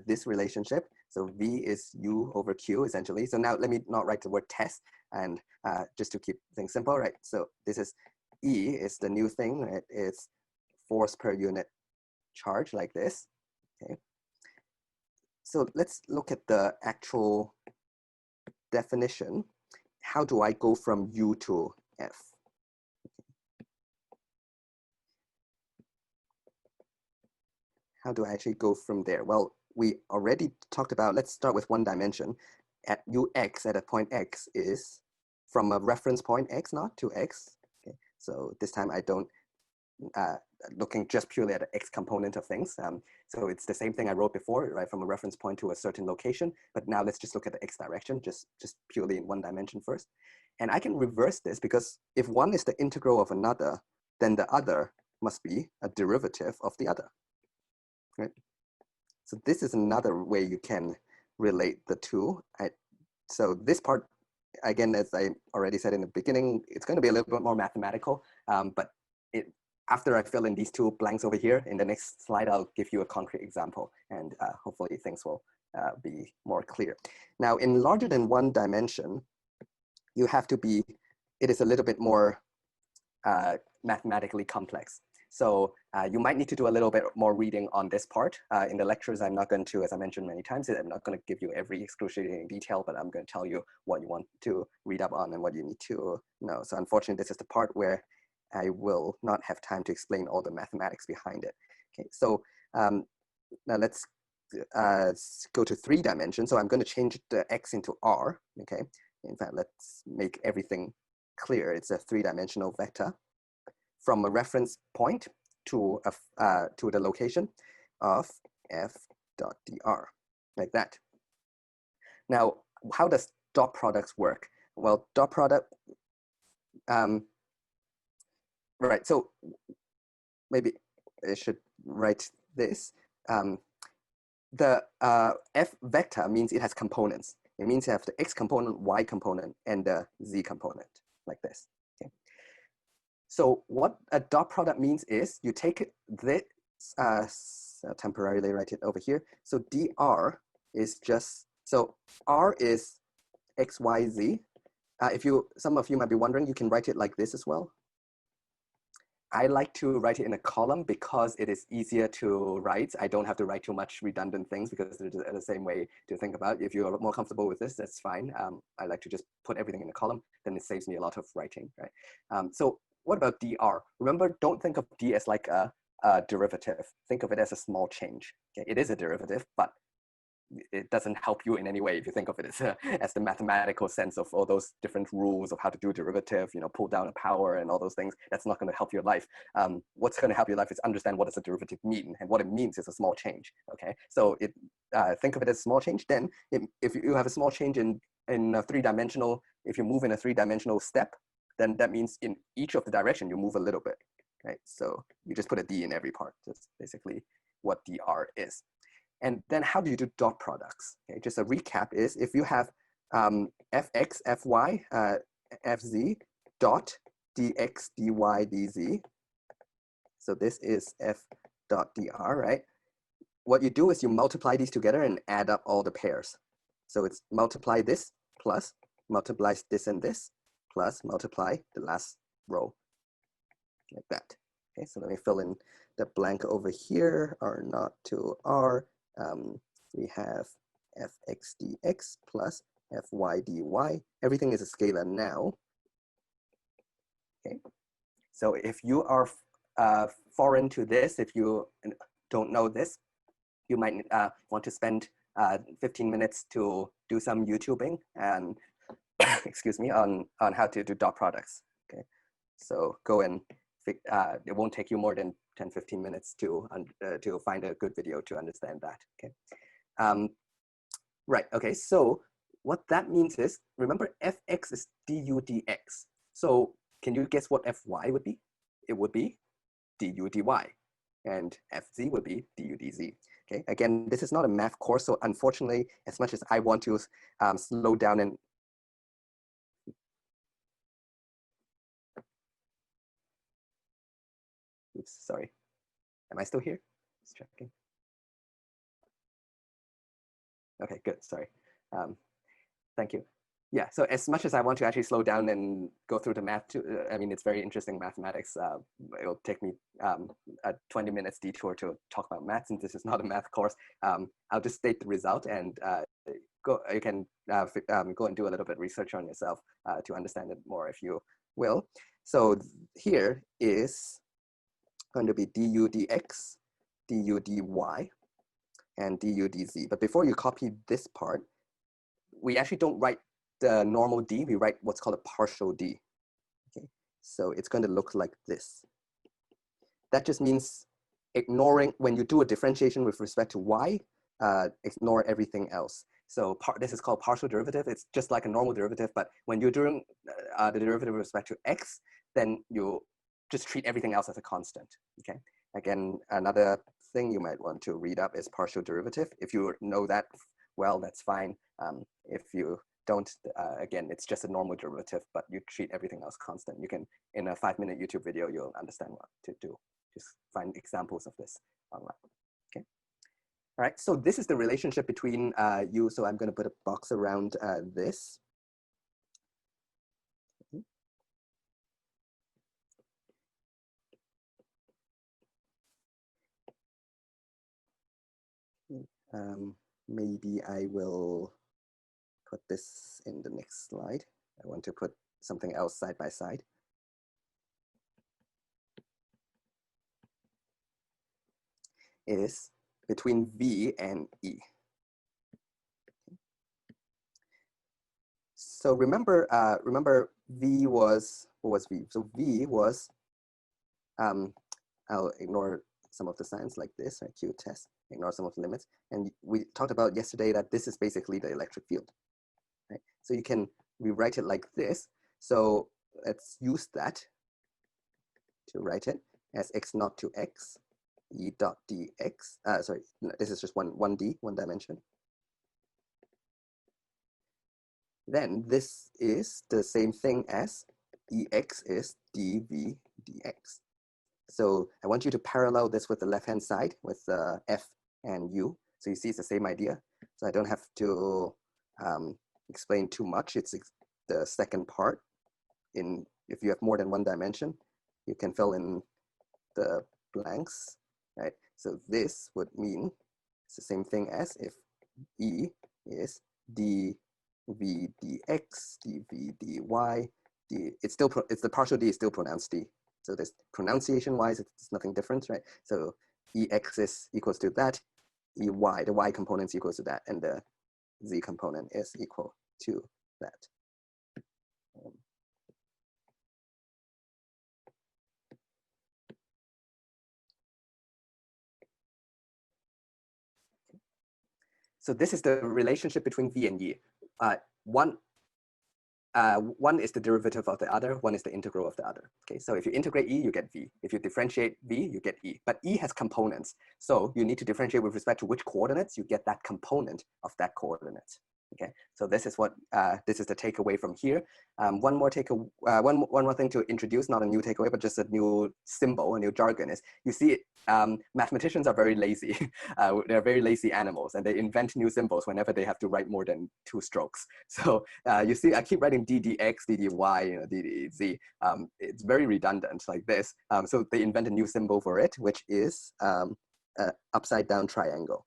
this relationship. So V is U over Q essentially. So now let me not write the word test, and just to keep things simple, right? So this is E is the new thing. Right? It's force per unit charge like this. Okay. So let's look at the actual definition. How do I go from U to F? How do I actually go from there? Well, we already talked about, let's start with one dimension. At Ux, at a point X, is from a reference point X naught to X. Okay. So this time I don't, looking just purely at the X component of things. So it's the same thing I wrote before, right? From a reference point to a certain location. But now let's just look at the X direction, just purely in one dimension first. And I can reverse this, because if one is the integral of another, then the other must be a derivative of the other. Right? So this is another way you can relate the two. So this part, again, as I already said in the beginning, it's going to be a little bit more mathematical, but after I fill in these two blanks over here, in the next slide, I'll give you a concrete example, and hopefully things will be more clear. Now, in larger than one dimension, you have to be, it is a little bit more mathematically complex. So you might need to do a little bit more reading on this part. In the lectures, I'm not going to, as I mentioned many times, I'm not going to give you every excruciating detail, but I'm going to tell you what you want to read up on and what you need to know. So unfortunately, this is the part where I will not have time to explain all the mathematics behind it. Okay, so now let's go to 3 dimensions. So I'm going to change the X into R, okay? In fact, let's make everything clear. It's a 3-dimensional vector from a reference point to the location of f dot dr, like that. Now, how does dot products work? Well, dot product, right, so maybe I should write this. The f vector means it has components. It means you have the x component, y component, and the z component, like this. Okay. So what a dot product means is you take this, temporarily write it over here. So dr is just, so r is x, y, z. Some of you might be wondering, you can write it like this as well. I like to write it in a column because it is easier to write. I don't have to write too much redundant things because they're the same way to think about. If you're more comfortable with this, that's fine. I like to just put everything in a column, then it saves me a lot of writing, right? So what about dr? Remember, don't think of d as like a derivative. Think of it as a small change. Okay? It is a derivative, but it doesn't help you in any way if you think of it as the mathematical sense of all those different rules of how to do derivative, pull down a power and all those things. That's not going to help your life. What's going to help your life is understand what does a derivative mean, and what it means is a small change. Okay, so think of it as a small change. Then if you have a small change in a three-dimensional, if you move in a three-dimensional step, then that means in each of the direction you move a little bit. Right, so you just put a d in every part. That's basically what dr is. And then how do you do dot products? Okay, just a recap is if you have fx, fy, fz dot dx, dy, dz. So this is f dot dr, right? What you do is you multiply these together and add up all the pairs. So it's multiply this plus multiply this and this plus multiply the last row, like that. Okay, so let me fill in the blank over here, r naught to r. We have fx dx plus fy dy. Everything is a scalar now. Okay, so if you are foreign to this, if you don't know this, you might want to spend 15 minutes to do some YouTubing and excuse me, on how to do dot products. Okay, so go and it won't take you more than 10-15 minutes to find a good video to understand that. Okay, right. Okay, so what that means is, remember fx is du dx. So can you guess what fy would be? It would be du dy, and fz would be du dz. Okay, again, this is not a math course, so unfortunately, as much as I want to slow down and oops, sorry. Am I still here? Just checking. Okay, good, sorry. Thank you. Yeah, so as much as I want to actually slow down and go through the math, I mean, it's very interesting mathematics. It'll take me a 20 minutes detour to talk about math, and this is not a math course. I'll just state the result, and you can go and do a little bit of research on yourself to understand it more if you will. So here is going to be du dx, du dy, and du dz. But before you copy this part, we actually don't write the normal d, we write what's called a partial d. Okay, so it's going to look like this. That just means ignoring, when you do a differentiation with respect to y, ignore everything else. So this is called partial derivative. It's just like a normal derivative, but when you're doing the derivative with respect to x, then you just treat everything else as a constant. Okay, again, another thing you might want to read up is partial derivative. If you know that well, that's fine. If you don't, again, it's just a normal derivative, but you treat everything else constant. You can, in a 5-minute YouTube video, you'll understand what to do. Just find examples of this online. Okay. All right, so this is the relationship between you. So I'm going to put a box around this. Maybe I will put this in the next slide. I want to put something else side by side. Is between V and E. So remember V was, what was V? So V was, I'll ignore some of the signs like this, right? Q test, ignore some of the limits. And we talked about yesterday that this is basically the electric field, right? So you can rewrite it like this. So let's use that to write it as x naught to x, E dot dx. Sorry, no, this is just one dimension. Then this is the same thing as Ex is dv dx. So I want you to parallel this with the left-hand side with F and U. So you see it's the same idea. So I don't have to explain too much. It's the second part. If you have more than one dimension, you can fill in the blanks, right? So this would mean it's the same thing as if E is dv dx, dv dy, it's the partial d is still pronounced d. So this pronunciation wise, it's nothing different, right? So Ex is equals to that. ey. The y component is equal to that, and the z component is equal to that. So this is the relationship between v and e. One is the derivative of the other, one is the integral of the other. Okay, so if you integrate e, you get v. If you differentiate v, you get e. But e has components, so you need to differentiate with respect to which coordinates you get that component of that coordinate. Okay, so this is what this is the takeaway from here. One more thing to introduce, not a new takeaway, but just a new symbol, a new jargon is, you see, mathematicians are very lazy. They're very lazy animals, and they invent new symbols whenever they have to write more than 2 strokes. So you see, I keep writing ddx, ddy, ddz. It's very redundant like this. So they invent a new symbol for it, which is upside down triangle.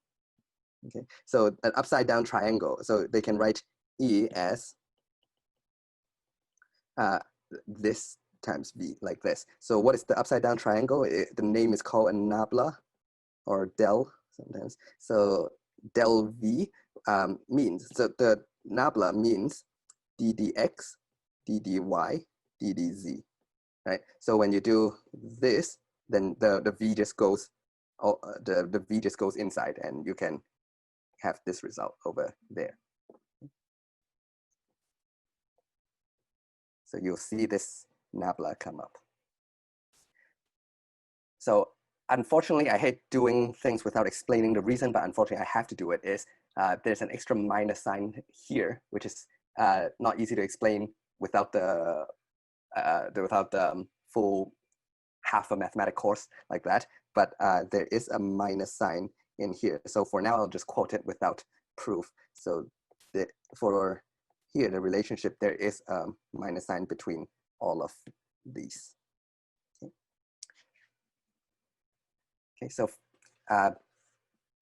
Okay, so an upside down triangle. So they can write E as this times V, like this. So what is the upside down triangle? The name is called a nabla, or del sometimes. So del V means, so the nabla means ddx, ddy, ddz, right? So when you do this, then the V just goes, the V just goes inside, and you can have this result over there. So you'll see this nabla come up. So unfortunately, I hate doing things without explaining the reason, but unfortunately I have to do it, is there's an extra minus sign here, which is not easy to explain without the full half a mathematics course like that, but there is a minus sign in here. So for now, I'll just quote it without proof. So for here, the relationship, there is a minus sign between all of these. Okay, so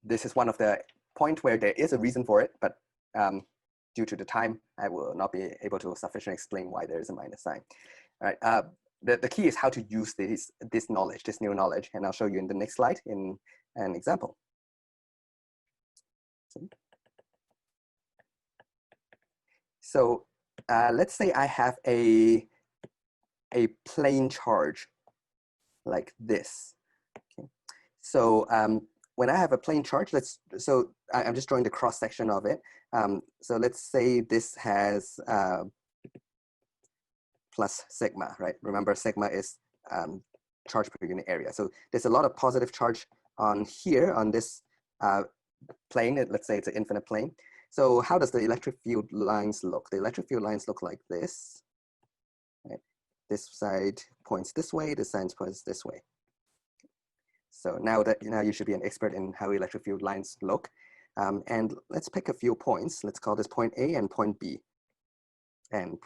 this is one of the points where there is a reason for it, but due to the time, I will not be able to sufficiently explain why there is a minus sign. All right. The key is how to use this knowledge, this new knowledge, and I'll show you in the next slide in an example. So let's say I have a plane charge like this. Okay. So when I have a plane charge, I'm just drawing the cross section of it. So let's say this has plus sigma, right? Remember, sigma is charge per unit area. So there's a lot of positive charge on here, on this plane. Let's say it's an infinite plane. So how does the electric field lines look? The electric field lines look like this. Right? This side points this way, this side points this way. So now you should be an expert in how electric field lines look. And let's pick a few points. Let's call this point A and point B, and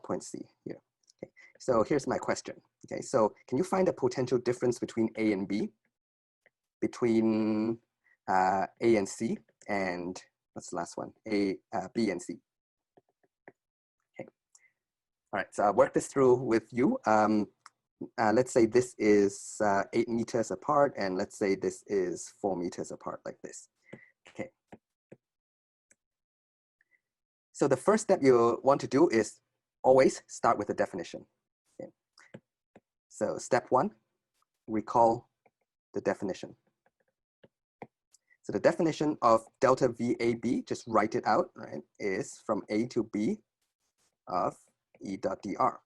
point C here. Okay. So here's my question. Okay, so can you find a potential difference between A and B, between A and C, and what's the last one? B and C. Okay. All right, so I'll work this through with you. Let's say this is 8 meters apart, and let's say this is 4 meters apart, like this. Okay. So the first step you want to do is always start with the definition. Okay. So step 1, recall the definition. So the definition of delta VAB, just write it out, right, is from A to B of E dot dr.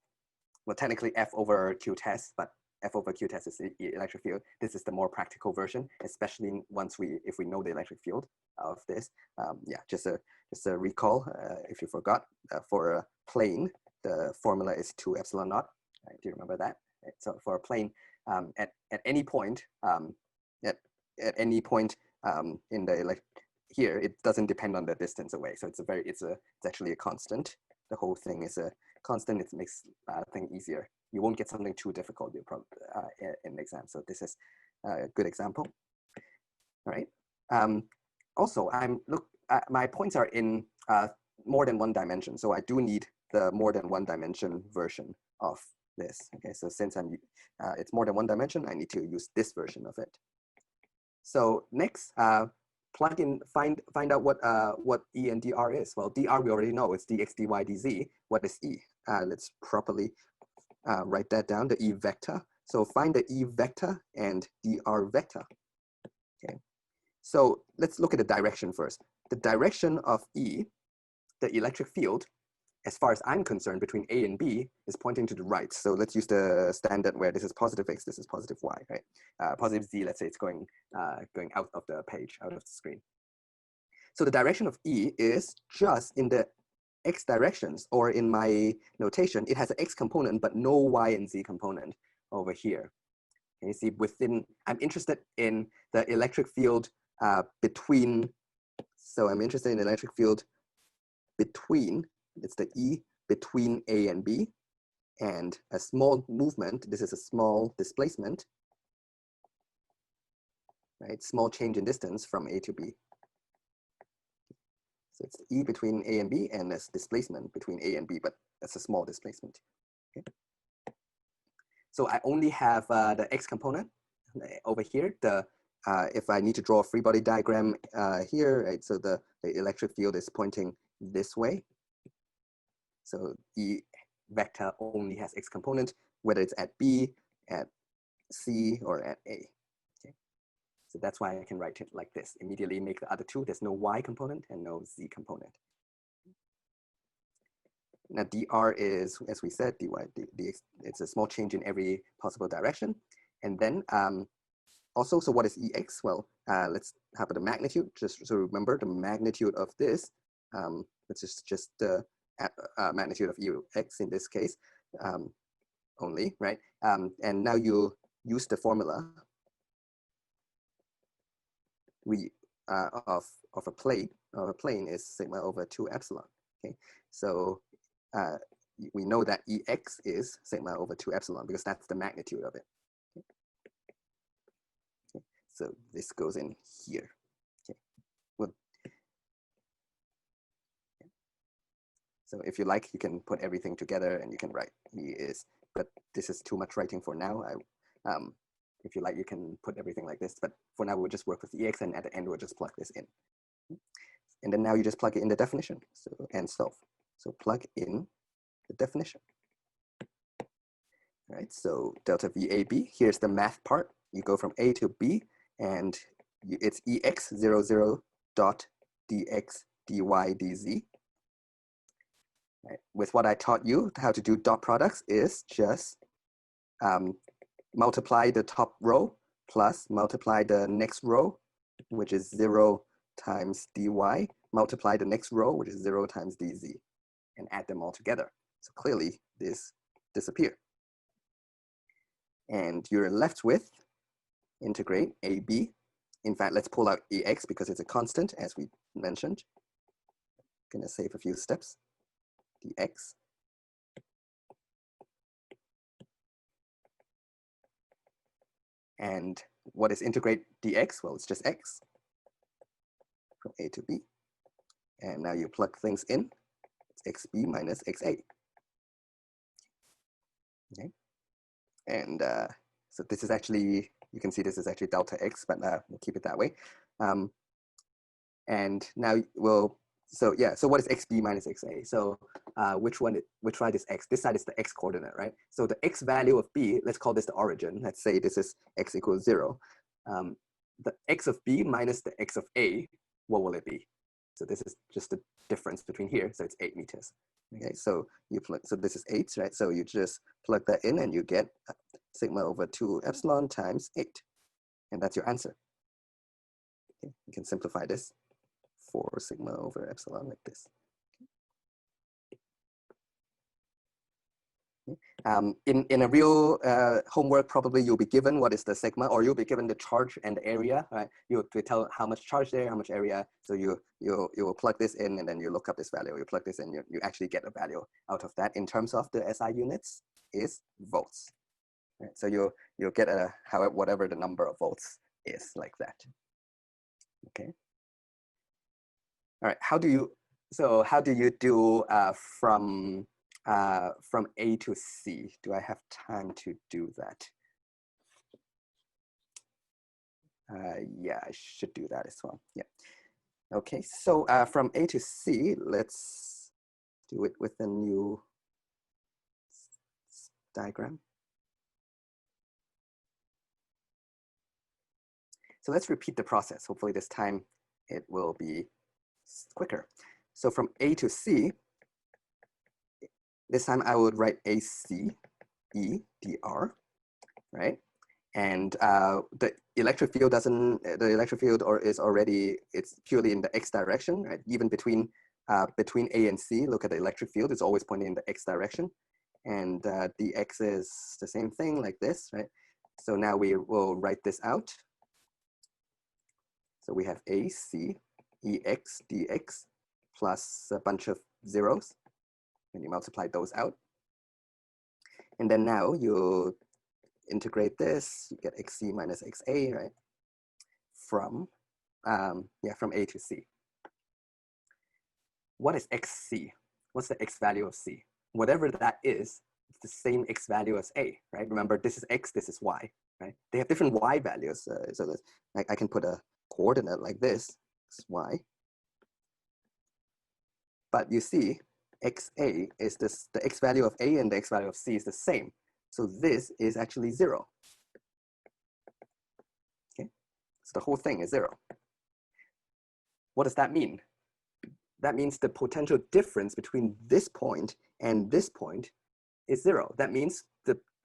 Well, technically F over Q test, but F over Q test is the electric field. This is the more practical version, especially if we know the electric field of this. Yeah, just a recall, if you forgot, for a plane, the formula is 2 epsilon naught. Right, do you remember that? Right, so for a plane, at any point, at any point in the here, it doesn't depend on the distance away. So it's actually a constant. The whole thing is a constant. It makes things easier. You won't get something too difficult in the exam. So this is a good example. All right. Also, my points are in more than one dimension. So I do need the more than one dimension version of this. Okay. So since it's more than one dimension, I need to use this version of it. So next, plug in, find out what E and dr is. Well, dr we already know, it's dx, dy, dz. What is E? Let's properly write that down, the E vector. So find the E vector and dr vector. Okay. So let's look at the direction first. The direction of E, the electric field, as far as I'm concerned, between A and B is pointing to the right. So let's use the standard where this is positive X, this is positive Y, right? Positive Z, let's say it's going out of the page, out of the screen. So the direction of E is just in the X directions, or in my notation, it has an X component, but no Y and Z component over here. And you see within, I'm interested in the electric field between, so I'm interested in the electric field between, it's the E between A and B, and a small movement, this is a small displacement, right? Small change in distance from A to B. So it's E between A and B, and this displacement between A and B, but that's a small displacement. Okay. So I only have the X component over here. If I need to draw a free body diagram here, right? So the electric field is pointing this way. So E vector only has X component, whether it's at B, at C, or at A. Okay. So that's why I can write it like this. Immediately make the other two. There's no Y component and no Z component. Now dr is, as we said, dy, dx, it's a small change in every possible direction. And then also, so what is Ex? Well, let's have the magnitude. Just so remember the magnitude of this, which is just the magnitude of Ex in this case only, right? And now you use the formula of a plane is sigma over 2 epsilon. Okay, so we know that Ex is sigma over 2 epsilon because that's the magnitude of it. Okay. So this goes in here. Okay. Well, so if you like, you can put everything together and you can write E is, but this is too much writing for now. If you like, you can put everything like this, but for now we'll just work with Ex, and at the end we'll just plug this in. And then now you just plug it in the definition, so and solve. So plug in the definition. All right, so delta VAB, here's the math part. You go from A to B, and it's Ex 00 dot dx dy dz. Right. With what I taught you, how to do dot products is just multiply the top row plus multiply the next row, which is 0 times dy, multiply the next row, which is 0 times dz, and add them all together. So clearly this disappears. And you're left with integrate AB. In fact, let's pull out Ex because it's a constant, as we mentioned. Gonna save a few steps. Dx. And what is integrate dx? Well, it's just x from A to B. And now you plug things in. It's xb minus xa. Okay. And so this is actually, you can see this is actually delta x, but we'll keep it that way. And now we'll, so yeah, so what is xb minus xa? So which side is x? This side is the x coordinate, right? So the x value of b, let's call this the origin. Let's say this is x equals 0. The x of b minus the x of a, what will it be? So this is just the difference between here. So it's 8 meters. Okay, so you plug, so this is 8, right? So you just plug that in and you get sigma over 2 epsilon times 8. And that's your answer. Okay, you can simplify this for sigma over epsilon like this. In a real homework, probably you'll be given what is the sigma, or you'll be given the charge and the area, right? You'll tell how much charge there, how much area. So you will plug this in, and then you look up this value. You plug this in, you actually get a value out of that. In terms of the SI units, is volts. Right? So you'll get a whatever the number of volts is, like that. Okay. All right. How do you do from A to C? Do I have time to do that? Yeah, I should do that as well. Yeah. Okay, so from A to C, let's do it with a new diagram. So let's repeat the process. Hopefully this time it will be quicker. So from A to C, this time I would write AC, E, dr, right? And the electric field is already, it's purely in the x direction, right? Even between A and C, look at the electric field, it's always pointing in the x direction. And dx is the same thing like this, right? So now we will write this out. So we have AC, EX, dx, plus a bunch of zeros, and you multiply those out. And then now you integrate this, you get xc minus xa, right? From A to C. What is xc? What's the x value of c? Whatever that is, it's the same x value as a, right? Remember, this is x, this is y, right? They have different y values, so I can put a coordinate like this, y. But you see, xa is this, the x value of a and the x value of c is the same. So this is actually 0. Okay, so the whole thing is 0. What does that mean? That means the potential difference between this point and this point is 0. That means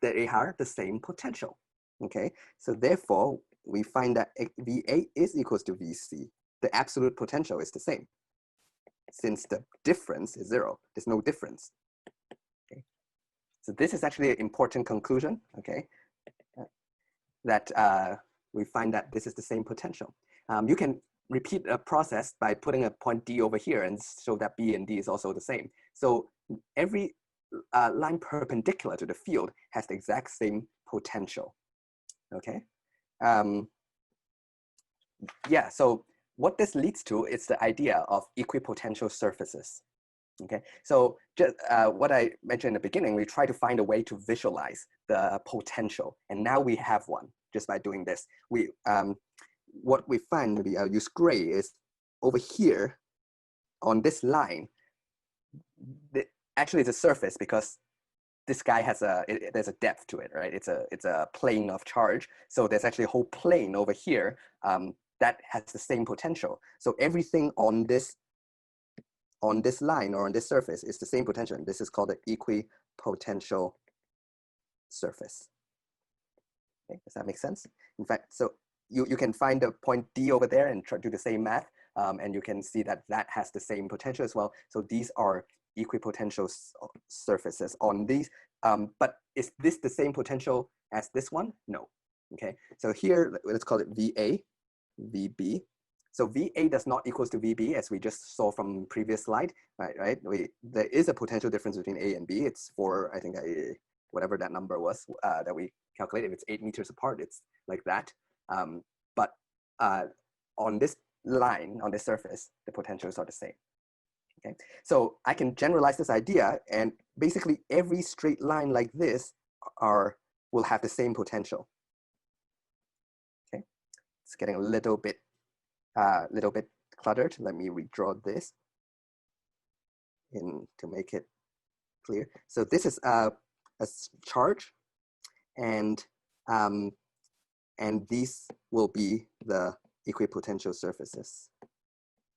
they have the same potential. Okay, so therefore we find that VA is equals to VC. The absolute potential is the same. Since the difference is 0, there's no difference. Okay, so this is actually an important conclusion. Okay, that we find that this is the same potential. You can repeat a process by putting a point D over here and show that B and D is also the same. So every line perpendicular to the field has the exact same potential. Okay. Yeah, so what this leads to is the idea of equipotential surfaces. Okay, so just what I mentioned in the beginning, we try to find a way to visualize the potential, and now we have one just by doing this. What we find, maybe I'll use gray, is over here on this line, actually it's a surface because this guy has there's a depth to it, right? It's a plane of charge. So there's actually a whole plane over here that has the same potential. So everything on this line or on this surface is the same potential. And this is called the equipotential surface. Okay, does that make sense? In fact, so you can find a point D over there and try to do the same math. And you can see that that has the same potential as well. So these are equipotential surfaces on these. But is this the same potential as this one? No. Okay, so here, let's call it VA, VB. So VA does not equals to VB, as we just saw from previous slide, right? There is a potential difference between A and B. It's for, I think, whatever that number was that we calculated. If it's 8 meters apart, it's like that. But on this line, on this surface, the potentials are the same. Okay, so I can generalize this idea, and basically every straight line like this will have the same potential. Okay, it's getting a little bit cluttered. Let me redraw this in to make it clear. So this is a charge, and these will be the equipotential surfaces.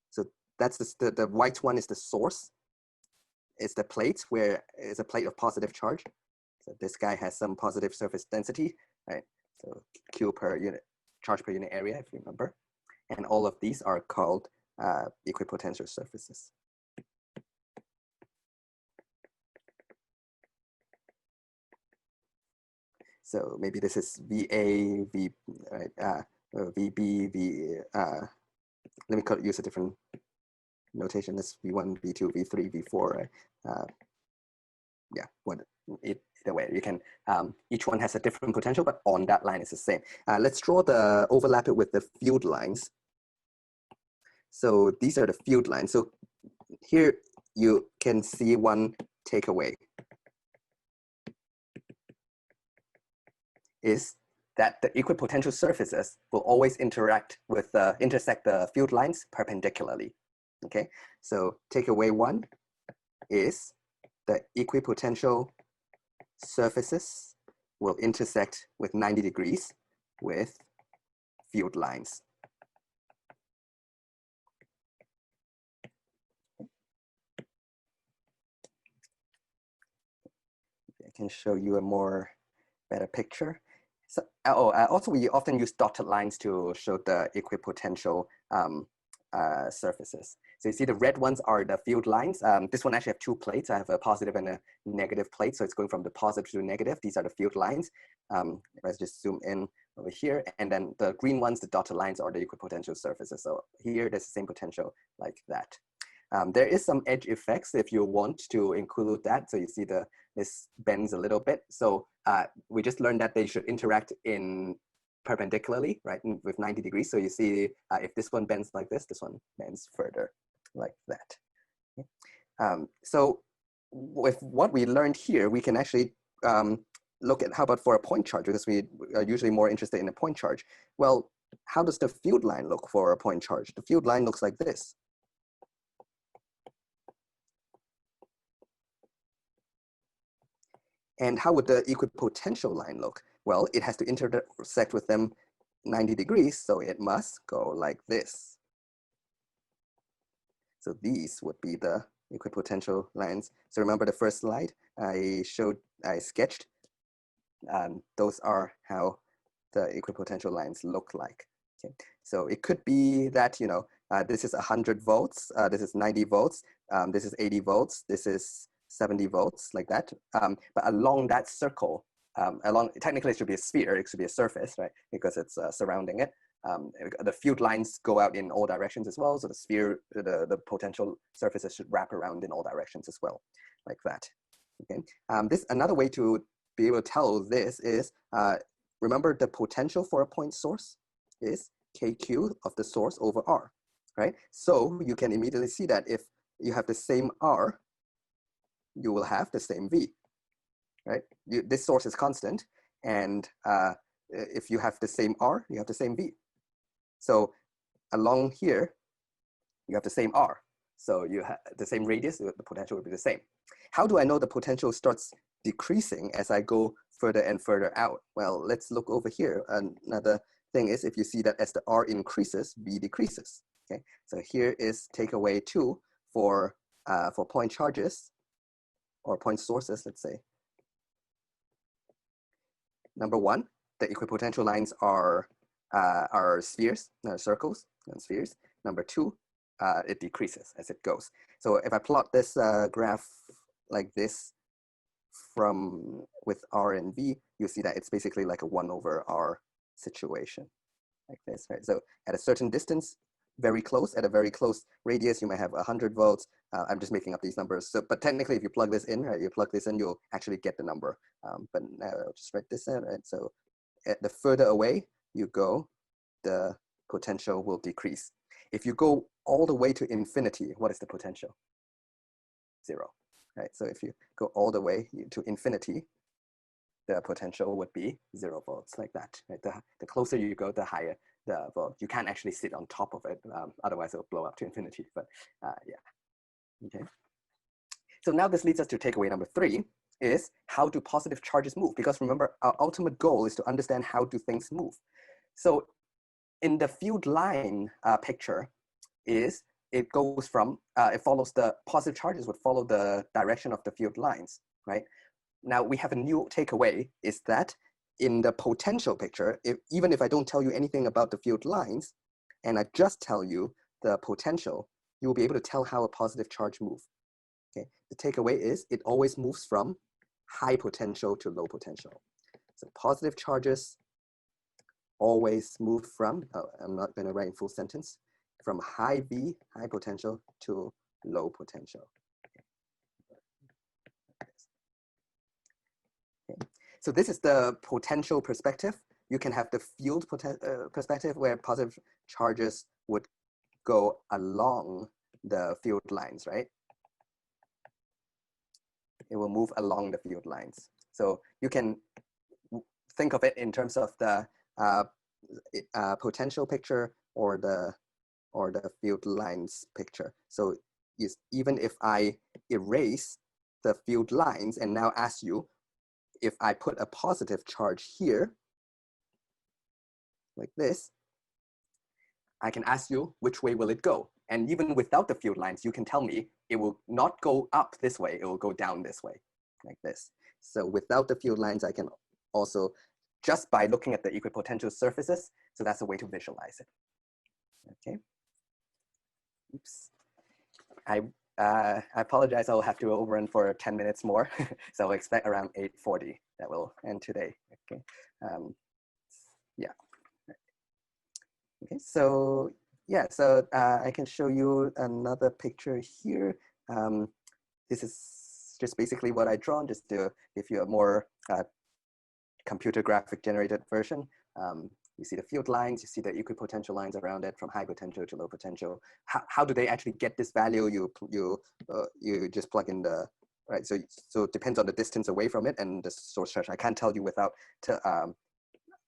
So that's the white one is the source. It's the plate where it's a plate of positive charge. So this guy has some positive surface density, right? So Q per unit, charge per unit area, if you remember. And all of these are called equipotential surfaces. So maybe this is VA, right? VB, let me use a different notation. This V1, V2, V3, V4, right? Yeah, either way, you can, each one has a different potential, but on that line it's the same. Let's overlap it with the field lines. So these are the field lines. So here you can see one takeaway is that the equipotential surfaces will always interact with intersect the field lines perpendicularly. Okay, so takeaway one is the equipotential surfaces will intersect with 90 degrees with field lines. I can show you a more better picture. So, also we often use dotted lines to show the equipotential surfaces. So you see the red ones are the field lines. This one actually have two plates. I have a positive and a negative plate. So it's going from the positive to the negative. These are the field lines. Let's just zoom in over here. And then the green ones, the dotted lines are the equipotential surfaces. So here there's the same potential like that. There is some edge effects if you want to include that. So you see this bends a little bit. So we just learned that they should interact in perpendicularly, right, with 90 degrees. So you see if this one bends like this one bends further like that. Okay. So with what we learned here, we can actually look at how about for a point charge, because we are usually more interested in a point charge. Well, how does the field line look for a point charge? The field line looks like this. And how would the equipotential line look? Well, it has to intersect with them 90 degrees, so it must go like this. So these would be the equipotential lines. So remember the first slide I sketched? Those are how the equipotential lines look like. Okay. So it could be that, you know, this is 100 volts, this is 90 volts, this is 80 volts, this is 70 volts, like that. But along that circle, technically it should be a sphere, it should be a surface, right? Because it's surrounding it. The field lines go out in all directions as well. So the sphere, the potential surfaces should wrap around in all directions as well, like that. Okay. Another way to be able to tell this is, remember the potential for a point source is KQ of the source over R, right? So you can immediately see that if you have the same R, you will have the same V, right? This source is constant, and if you have the same R, you have the same V. So along here, you have the same R. So you have the same radius, the potential will be the same. How do I know the potential starts decreasing as I go further and further out? Well, let's look over here. Another thing is, if you see that as the R increases, V decreases. Okay, so here is takeaway 2 for point charges or point sources, let's say. Number 1, the equipotential lines are spheres, circles and spheres. Number 2, it decreases as it goes. So if I plot this graph like this with R and V, you see that it's basically like a 1 over R situation, like this, right? So at a certain distance, very close, at a very close radius, you might have 100 volts. I'm just making up these numbers. So, but technically, if you plug this in, right, you'll actually get the number. But now I'll just write this out, right? So the further away you go, the potential will decrease. If you go all the way to infinity, what is the potential? 0, right? So if you go all the way to infinity, the potential would be 0 volts, like that, right? The closer you go, the higher the volt. You can't actually sit on top of it, otherwise it'll blow up to infinity, but yeah, okay. So now this leads us to takeaway number 3, is how do positive charges move? Because remember, our ultimate goal is to understand how do things move. So in the field line picture, it goes from, it follows the positive charges would follow the direction of the field lines, right? Now we have a new takeaway, is that in the potential picture, even if I don't tell you anything about the field lines, and I just tell you the potential, you will be able to tell how a positive charge moves. Okay, the takeaway is it always moves from high potential to low potential. So positive charges always move from, I'm not going to write in full sentence, from high V, high potential, to low potential. Okay. So this is the potential perspective. You can have the field perspective where positive charges would go along the field lines, right? It will move along the field lines. So you can, think of it in terms of the potential picture or the field lines picture. So even if I erase the field lines and now ask you, if I put a positive charge here, like this, I can ask you, which way will it go? And even without the field lines, you can tell me it will not go up this way, it will go down this way, like this. So without the field lines, I can also, just by looking at the equipotential surfaces, so that's a way to visualize it. Okay. Oops. I apologize, I'll have to overrun for 10 minutes more. So I'll expect around 8:40 that will end today. Okay. Yeah. Okay, so yeah, so I can show you another picture here. This is just basically what I drawn, just to give you a more computer graphic generated version. You see the field lines, you see the equipotential lines around it from high potential to low potential. How do they actually get this value? You just plug in the, right? So it depends on the distance away from it and the source charge. I can't tell you without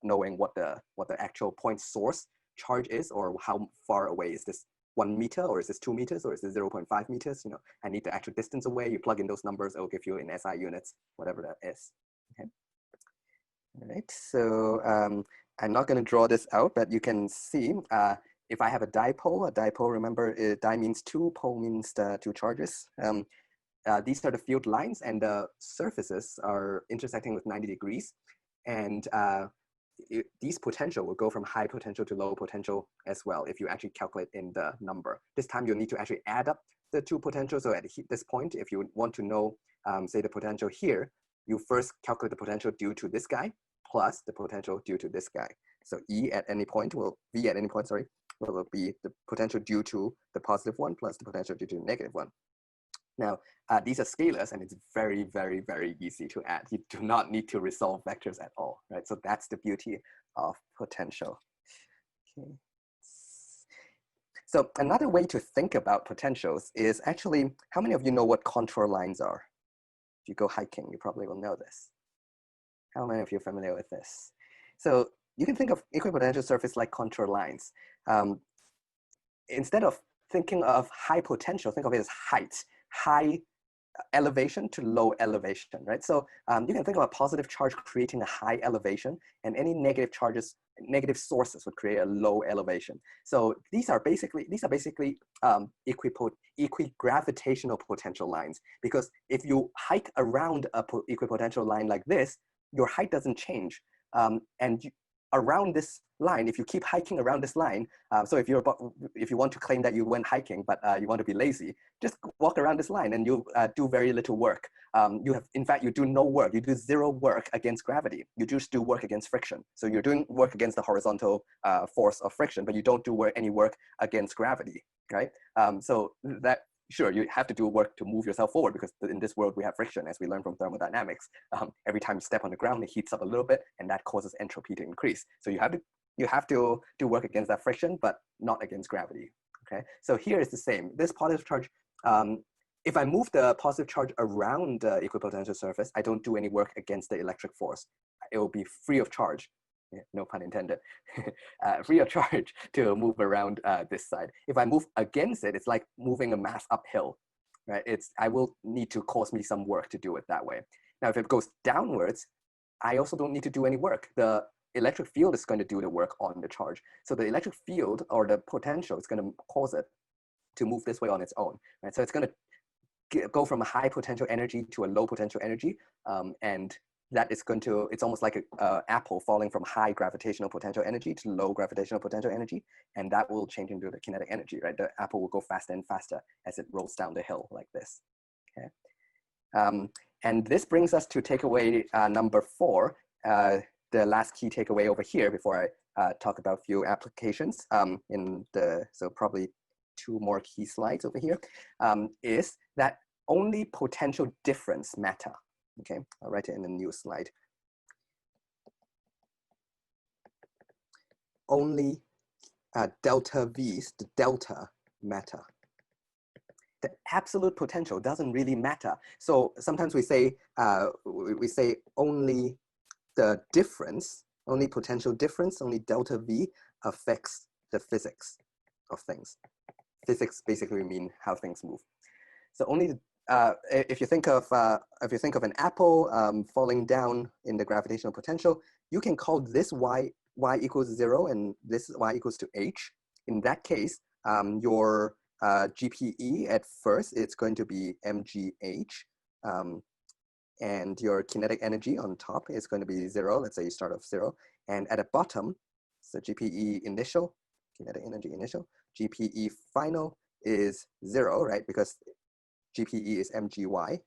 knowing what the actual point source charge is, or how far away is this 1 meter, or is this 2 meters, or is this 0.5 meters? You know, I need the actual distance away. You plug in those numbers, it will give you in SI units, whatever that is. Okay. All right, so I'm not going to draw this out, but you can see if I have a dipole, remember, di means two, pole means the two charges. These are the field lines, and the surfaces are intersecting with 90 degrees. And these potential will go from high potential to low potential as well, if you actually calculate in the number. This time you'll need to actually add up the two potentials. So at this point, if you want to know, say the potential here, you first calculate the potential due to this guy plus the potential due to this guy. So V at any point, will be the potential due to the positive one plus the potential due to the negative one. Now, these are scalars, and it's very, very, very easy to add. You do not need to resolve vectors at all, right? So that's the beauty of potential. Okay. So another way to think about potentials is actually, how many of you know what contour lines are? If you go hiking, you probably will know this. How many of you are familiar with this? So you can think of equipotential surface like contour lines. Instead of thinking of high potential, think of it as high elevation to low elevation, right? So you can think of a positive charge creating a high elevation, and any negative charges, negative sources would create a low elevation. So these are basically equigravitational potential lines, because if you hike around a equipotential line like this, your height doesn't change. Around this line, if you keep hiking around this line, so if you want to claim that you went hiking, but you want to be lazy, just walk around this line and you do very little work. In fact, you do no work. You do zero work against gravity. You just do work against friction. So you're doing work against the horizontal force of friction, but you don't do any work against gravity, right? So that, sure, you have to do work to move yourself forward, because in this world we have friction, as we learn from thermodynamics. Every time you step on the ground, it heats up a little bit, and that causes entropy to increase. So you have to do work against that friction, but not against gravity. Okay. So here is the same. This positive charge, if I move the positive charge around the equipotential surface, I don't do any work against the electric force. It will be free of charge. No pun intended, free of charge to move around this side. If I move against it, it's like moving a mass uphill, right? I will need to cause me some work to do it that way. Now, if it goes downwards, I also don't need to do any work. The electric field is going to do the work on the charge. So the electric field, or the potential, is going to cause it to move this way on its own, right? So it's going to go from a high potential energy to a low potential energy, and that is going to, it's almost like an apple falling from high gravitational potential energy to low gravitational potential energy, and that will change into the kinetic energy, right? The apple will go faster and faster as it rolls down the hill like this, okay? And this brings us to takeaway number 4, the last key takeaway over here before I talk about a few applications so probably 2 more key slides over here, is that only potential difference matter. Okay, I'll write it in a new slide. Only delta V's, the delta, matter. The absolute potential doesn't really matter. So sometimes we say only the difference, only potential difference, only delta V affects the physics of things. Physics basically mean how things move. So only if you think of an apple falling down in the gravitational potential, you can call this y equals 0 and this y equals to h. In that case, your GPE at first, it's going to be mgh, and your kinetic energy on top is going to be 0. Let's say you start off 0, and at the bottom, so GPE initial, kinetic energy initial, GPE final is 0, right? Because GPE is mgy.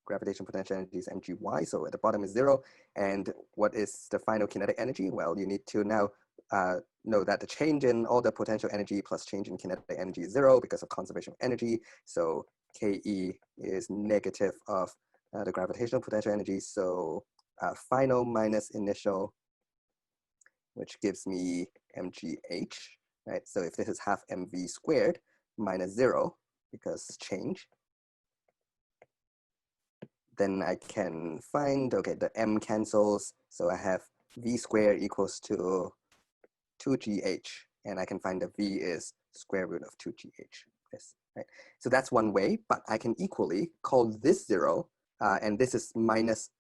Gravitational potential energy is mgy, so at the bottom is 0. And what is the final kinetic energy? Well, you need to now know that the change in all the potential energy plus change in kinetic energy is 0 because of conservation of energy. So Ke is negative of the gravitational potential energy. So final minus initial, which gives me mgh, right? So if this is half mv squared minus 0, because change, then I can find, okay, the m cancels, so I have v squared equals to 2gh, and I can find the v is square root of 2gh, this, right? So that's one way, but I can equally call this 0, and this is minus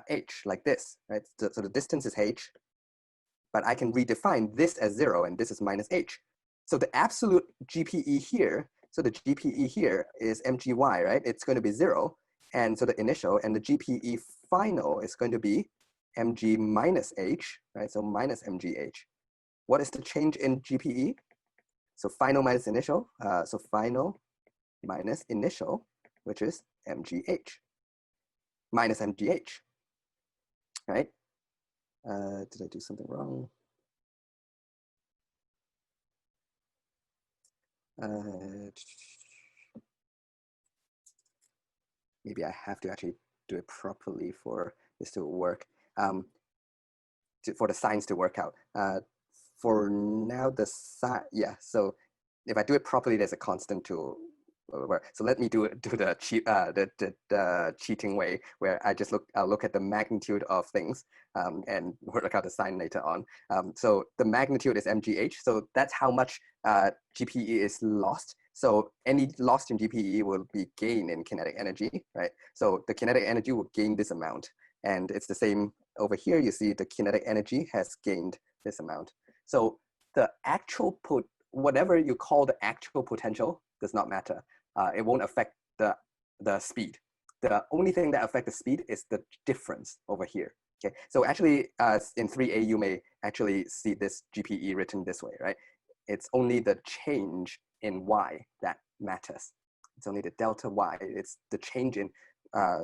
h, like this, right? So the distance is h, but I can redefine this as 0, and this is minus h. So the absolute GPE here, so the GPE here is mgy, right? It's going to be 0. And so the initial and the GPE final is going to be mg minus h, right? So minus mgh. What is the change in GPE? So final minus initial. So final minus initial, which is mgh, minus mgh, right? Did I do something wrong? Maybe I have to actually do it properly for this to work, for the signs to work out. For now, the sign, yeah, so if I do it properly, there's a constant to work. So let me do the cheating way, where I just look at the magnitude of things and work out the sign later on. So the magnitude is mgh, so that's how much GPE is lost. So any lost in GPE will be gain in kinetic energy, right? So the kinetic energy will gain this amount. And it's the same over here. You see the kinetic energy has gained this amount. So the actual whatever you call the actual potential does not matter. It won't affect the speed. The only thing that affects the speed is the difference over here. Okay, so actually in 3A, you may actually see this GPE written this way, right? It's only the change in y that matters. It's only the delta y. It's the change in,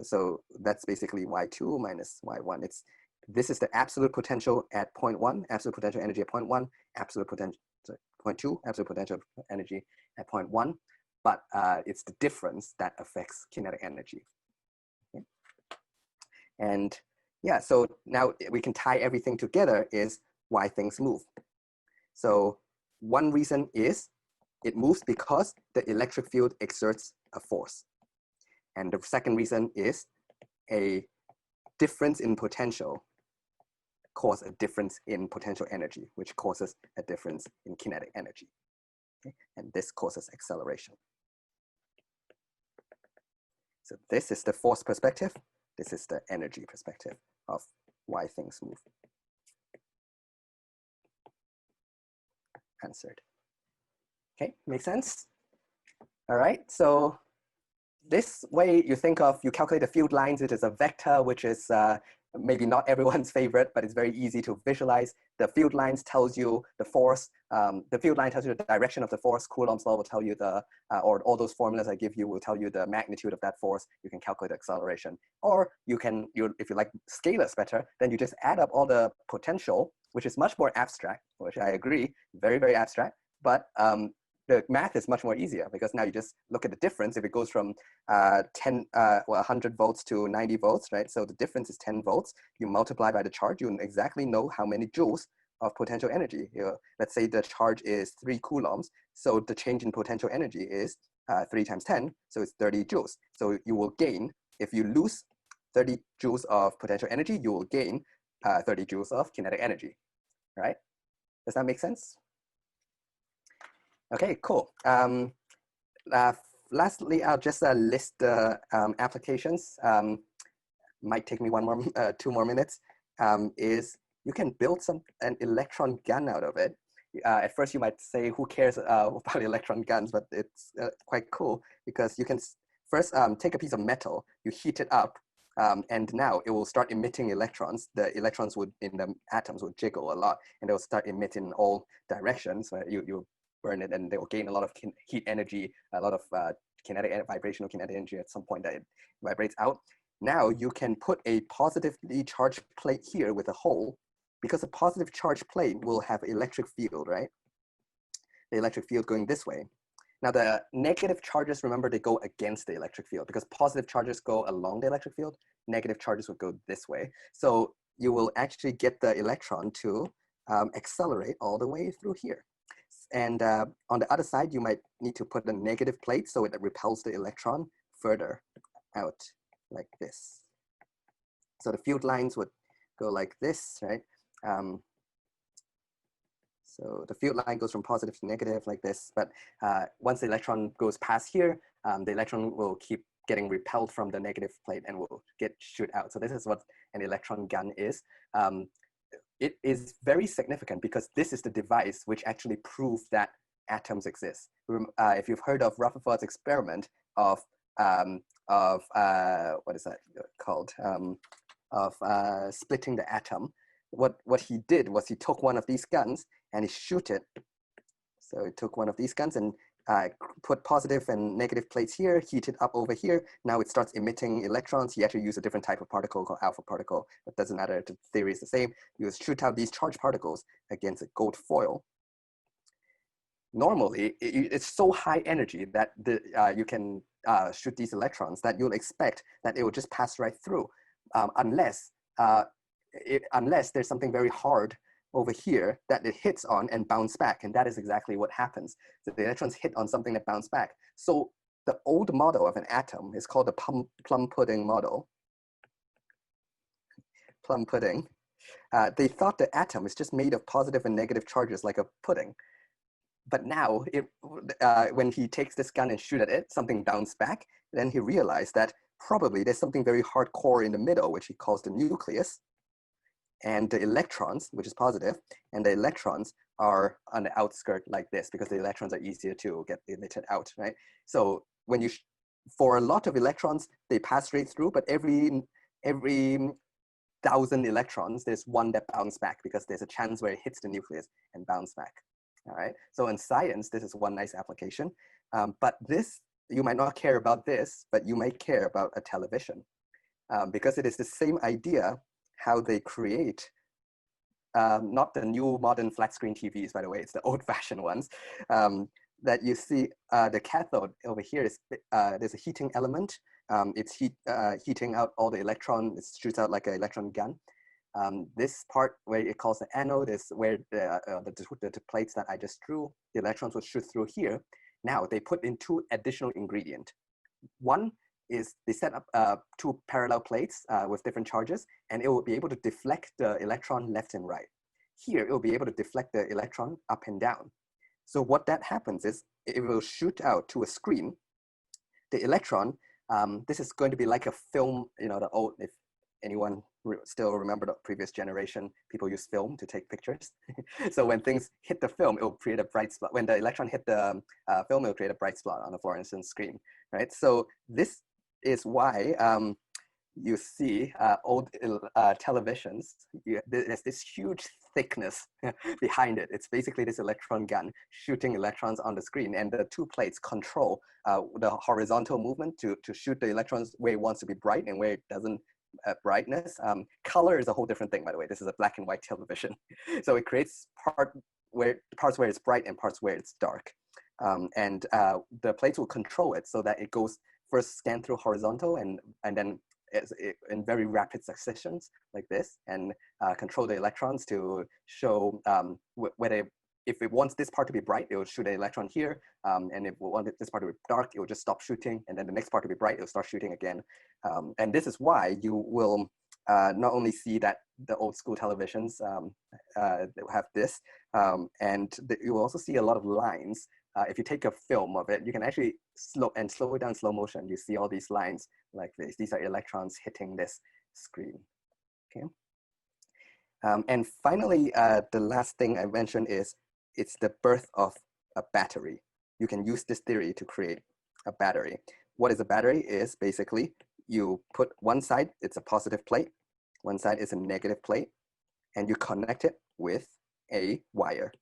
so that's basically y2 minus y1. This is the absolute potential at 0.1, absolute potential energy at 0.1, absolute potential, 0.2, absolute potential energy at 0.1, but it's the difference that affects kinetic energy. Okay. And yeah, so now we can tie everything together is why things move. So one reason is it moves because the electric field exerts a force. And the second reason is a difference in potential causes a difference in potential energy, which causes a difference in kinetic energy. Okay? And this causes acceleration. So this is the force perspective. This is the energy perspective of why things move. Answered. Okay, makes sense? All right, so this way you think of, you calculate the field lines, it is a vector, which is maybe not everyone's favorite, but it's very easy to visualize. The field lines tells you the force, the field line tells you the direction of the force. Coulomb's law will tell you or all those formulas I give you will tell you the magnitude of that force. You can calculate the acceleration. Or you can, if you like scalars better, then you just add up all the potential, which is much more abstract, which I agree, very, very abstract, but the math is much more easier because now you just look at the difference. If it goes from 100 volts to 90 volts, right? So the difference is 10 volts. You multiply by the charge, you exactly know how many joules of potential energy. Let's say the charge is 3 coulombs. So the change in potential energy is 3 times 10. So it's 30 joules. So you will gain, if you lose 30 joules of potential energy, you will gain 30 joules of kinetic energy, right? Does that make sense? Okay, cool. Uh, Lastly, I'll just list the applications. Might take me 2 more minutes. Is you can build an electron gun out of it. At first, you might say, "Who cares about electron guns?" But it's quite cool because you can first take a piece of metal, you heat it up, and now it will start emitting electrons. The electrons in the atoms will jiggle a lot, and they will start emitting in all directions. Where you burn it, and they will gain a lot of heat energy, a lot of kinetic and vibrational kinetic energy at some point that it vibrates out. Now you can put a positively charged plate here with a hole, because a positive charged plate will have electric field, right? The electric field going this way. Now the negative charges, remember, they go against the electric field, because positive charges go along the electric field, negative charges will go this way. So you will actually get the electron to accelerate all the way through here. And on the other side, you might need to put a negative plate so it repels the electron further out like this. So the field lines would go like this, right? So the field line goes from positive to negative like this, but once the electron goes past here, the electron will keep getting repelled from the negative plate and will shoot out. So this is what an electron gun is. It is very significant because this is the device which actually proves that atoms exist. If you've heard of Rutherford's experiment of what is that called? Of splitting the atom. What he did was he took one of these guns and he shoot it. So he took one of these guns and put positive and negative plates here, heat it up over here. Now it starts emitting electrons. He actually used a different type of particle called alpha particle. It doesn't matter, the theory is the same. You shoot out these charged particles against a gold foil. Normally, it's so high energy that you can shoot these electrons that you'll expect that it will just pass right through, unless there's something very hard over here that it hits on and bounce back, and that is exactly what happens. So the electrons hit on something that bounce back. So the old model of an atom is called the plum pudding model. Plum pudding. They thought the atom is just made of positive and negative charges like a pudding. But now, when he takes this gun and shoot at it, something bounced back. Then he realized that probably there's something very hardcore in the middle, which he calls the nucleus. And the electrons, which is positive, and the electrons are on the outskirt like this, because the electrons are easier to get emitted out, right? So when for a lot of electrons, they pass straight through, but every 1,000 electrons, there's one that bounce back, because there's a chance where it hits the nucleus and bounce back, all right? So in science, this is one nice application, but you might not care about this, but you might care about a television, because it is the same idea how they create, not the new modern flat screen TVs, by the way, it's the old fashioned ones, that you see the cathode over here is, there's a heating element. It's heating out all the electron, it shoots out like an electron gun. This part where it calls the anode is where the plates that I just drew, the electrons will shoot through here. Now they put in 2 additional ingredients. One is they set up 2 parallel plates with different charges, and it will be able to deflect the electron left and right. Here, it will be able to deflect the electron up and down. So what that happens is it will shoot out to a screen. The electron, this is going to be like a film, the old, if anyone still remember the previous generation, people use film to take pictures. So when things hit the film, it will create a bright spot. When the electron hit the film, it will create a bright spot on the fluorescent screen, right? So this is why you see old televisions, there's this huge thickness behind it. It's basically this electron gun shooting electrons on the screen, and the 2 plates control the horizontal movement to shoot the electrons where it wants to be bright and where it doesn't. Brightness. Color is a whole different thing, by the way. This is a black and white television. So it creates parts where it's bright and parts where it's dark. And the plates will control it so that it goes first scan through horizontal and then in very rapid successions like this, and control the electrons to show whether if it wants this part to be bright, it will shoot an electron here. And if we want this part to be dark, it will just stop shooting. And then the next part to be bright, it will start shooting again. And this is why you will not only see that the old school televisions have this, and you will also see a lot of lines. If you take a film of it, you can actually slow it down slow motion. You see all these lines like this. These are electrons hitting this screen. Okay. And finally, the last thing I mentioned is it's the birth of a battery. You can use this theory to create a battery. What is a battery is basically you put one side, it's a positive plate, one side is a negative plate, and you connect it with a wire.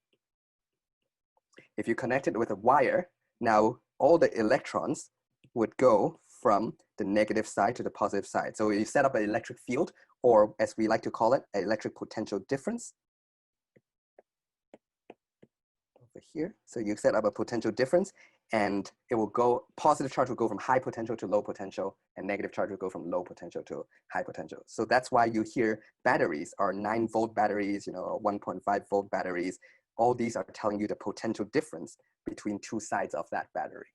If you connect it with a wire, now all the electrons would go from the negative side to the positive side. So you set up an electric field, or as we like to call it, an electric potential difference. Over here. So you set up a potential difference, and it will go, positive charge will go from high potential to low potential, and negative charge will go from low potential to high potential. So that's why you hear batteries are 9-volt batteries, 1.5-volt batteries. All these are telling you the potential difference between two sides of that battery.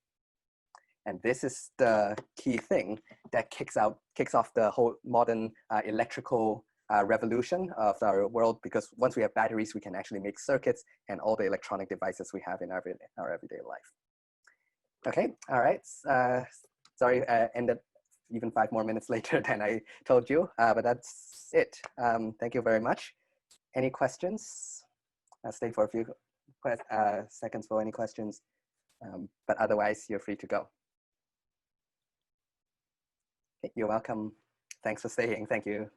And this is the key thing that kicks off the whole modern electrical revolution of our world, because once we have batteries, we can actually make circuits and all the electronic devices we have in our everyday life. Okay, all right. Sorry, I ended even 5 more minutes later than I told you, but that's it. Thank you very much. Any questions? I'll stay for a few seconds for any questions, but otherwise you're free to go. Okay, you're welcome. Thanks for staying. Thank you.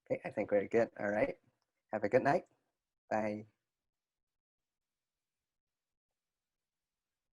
Okay, I think we're good. All right. Have a good night. Bye.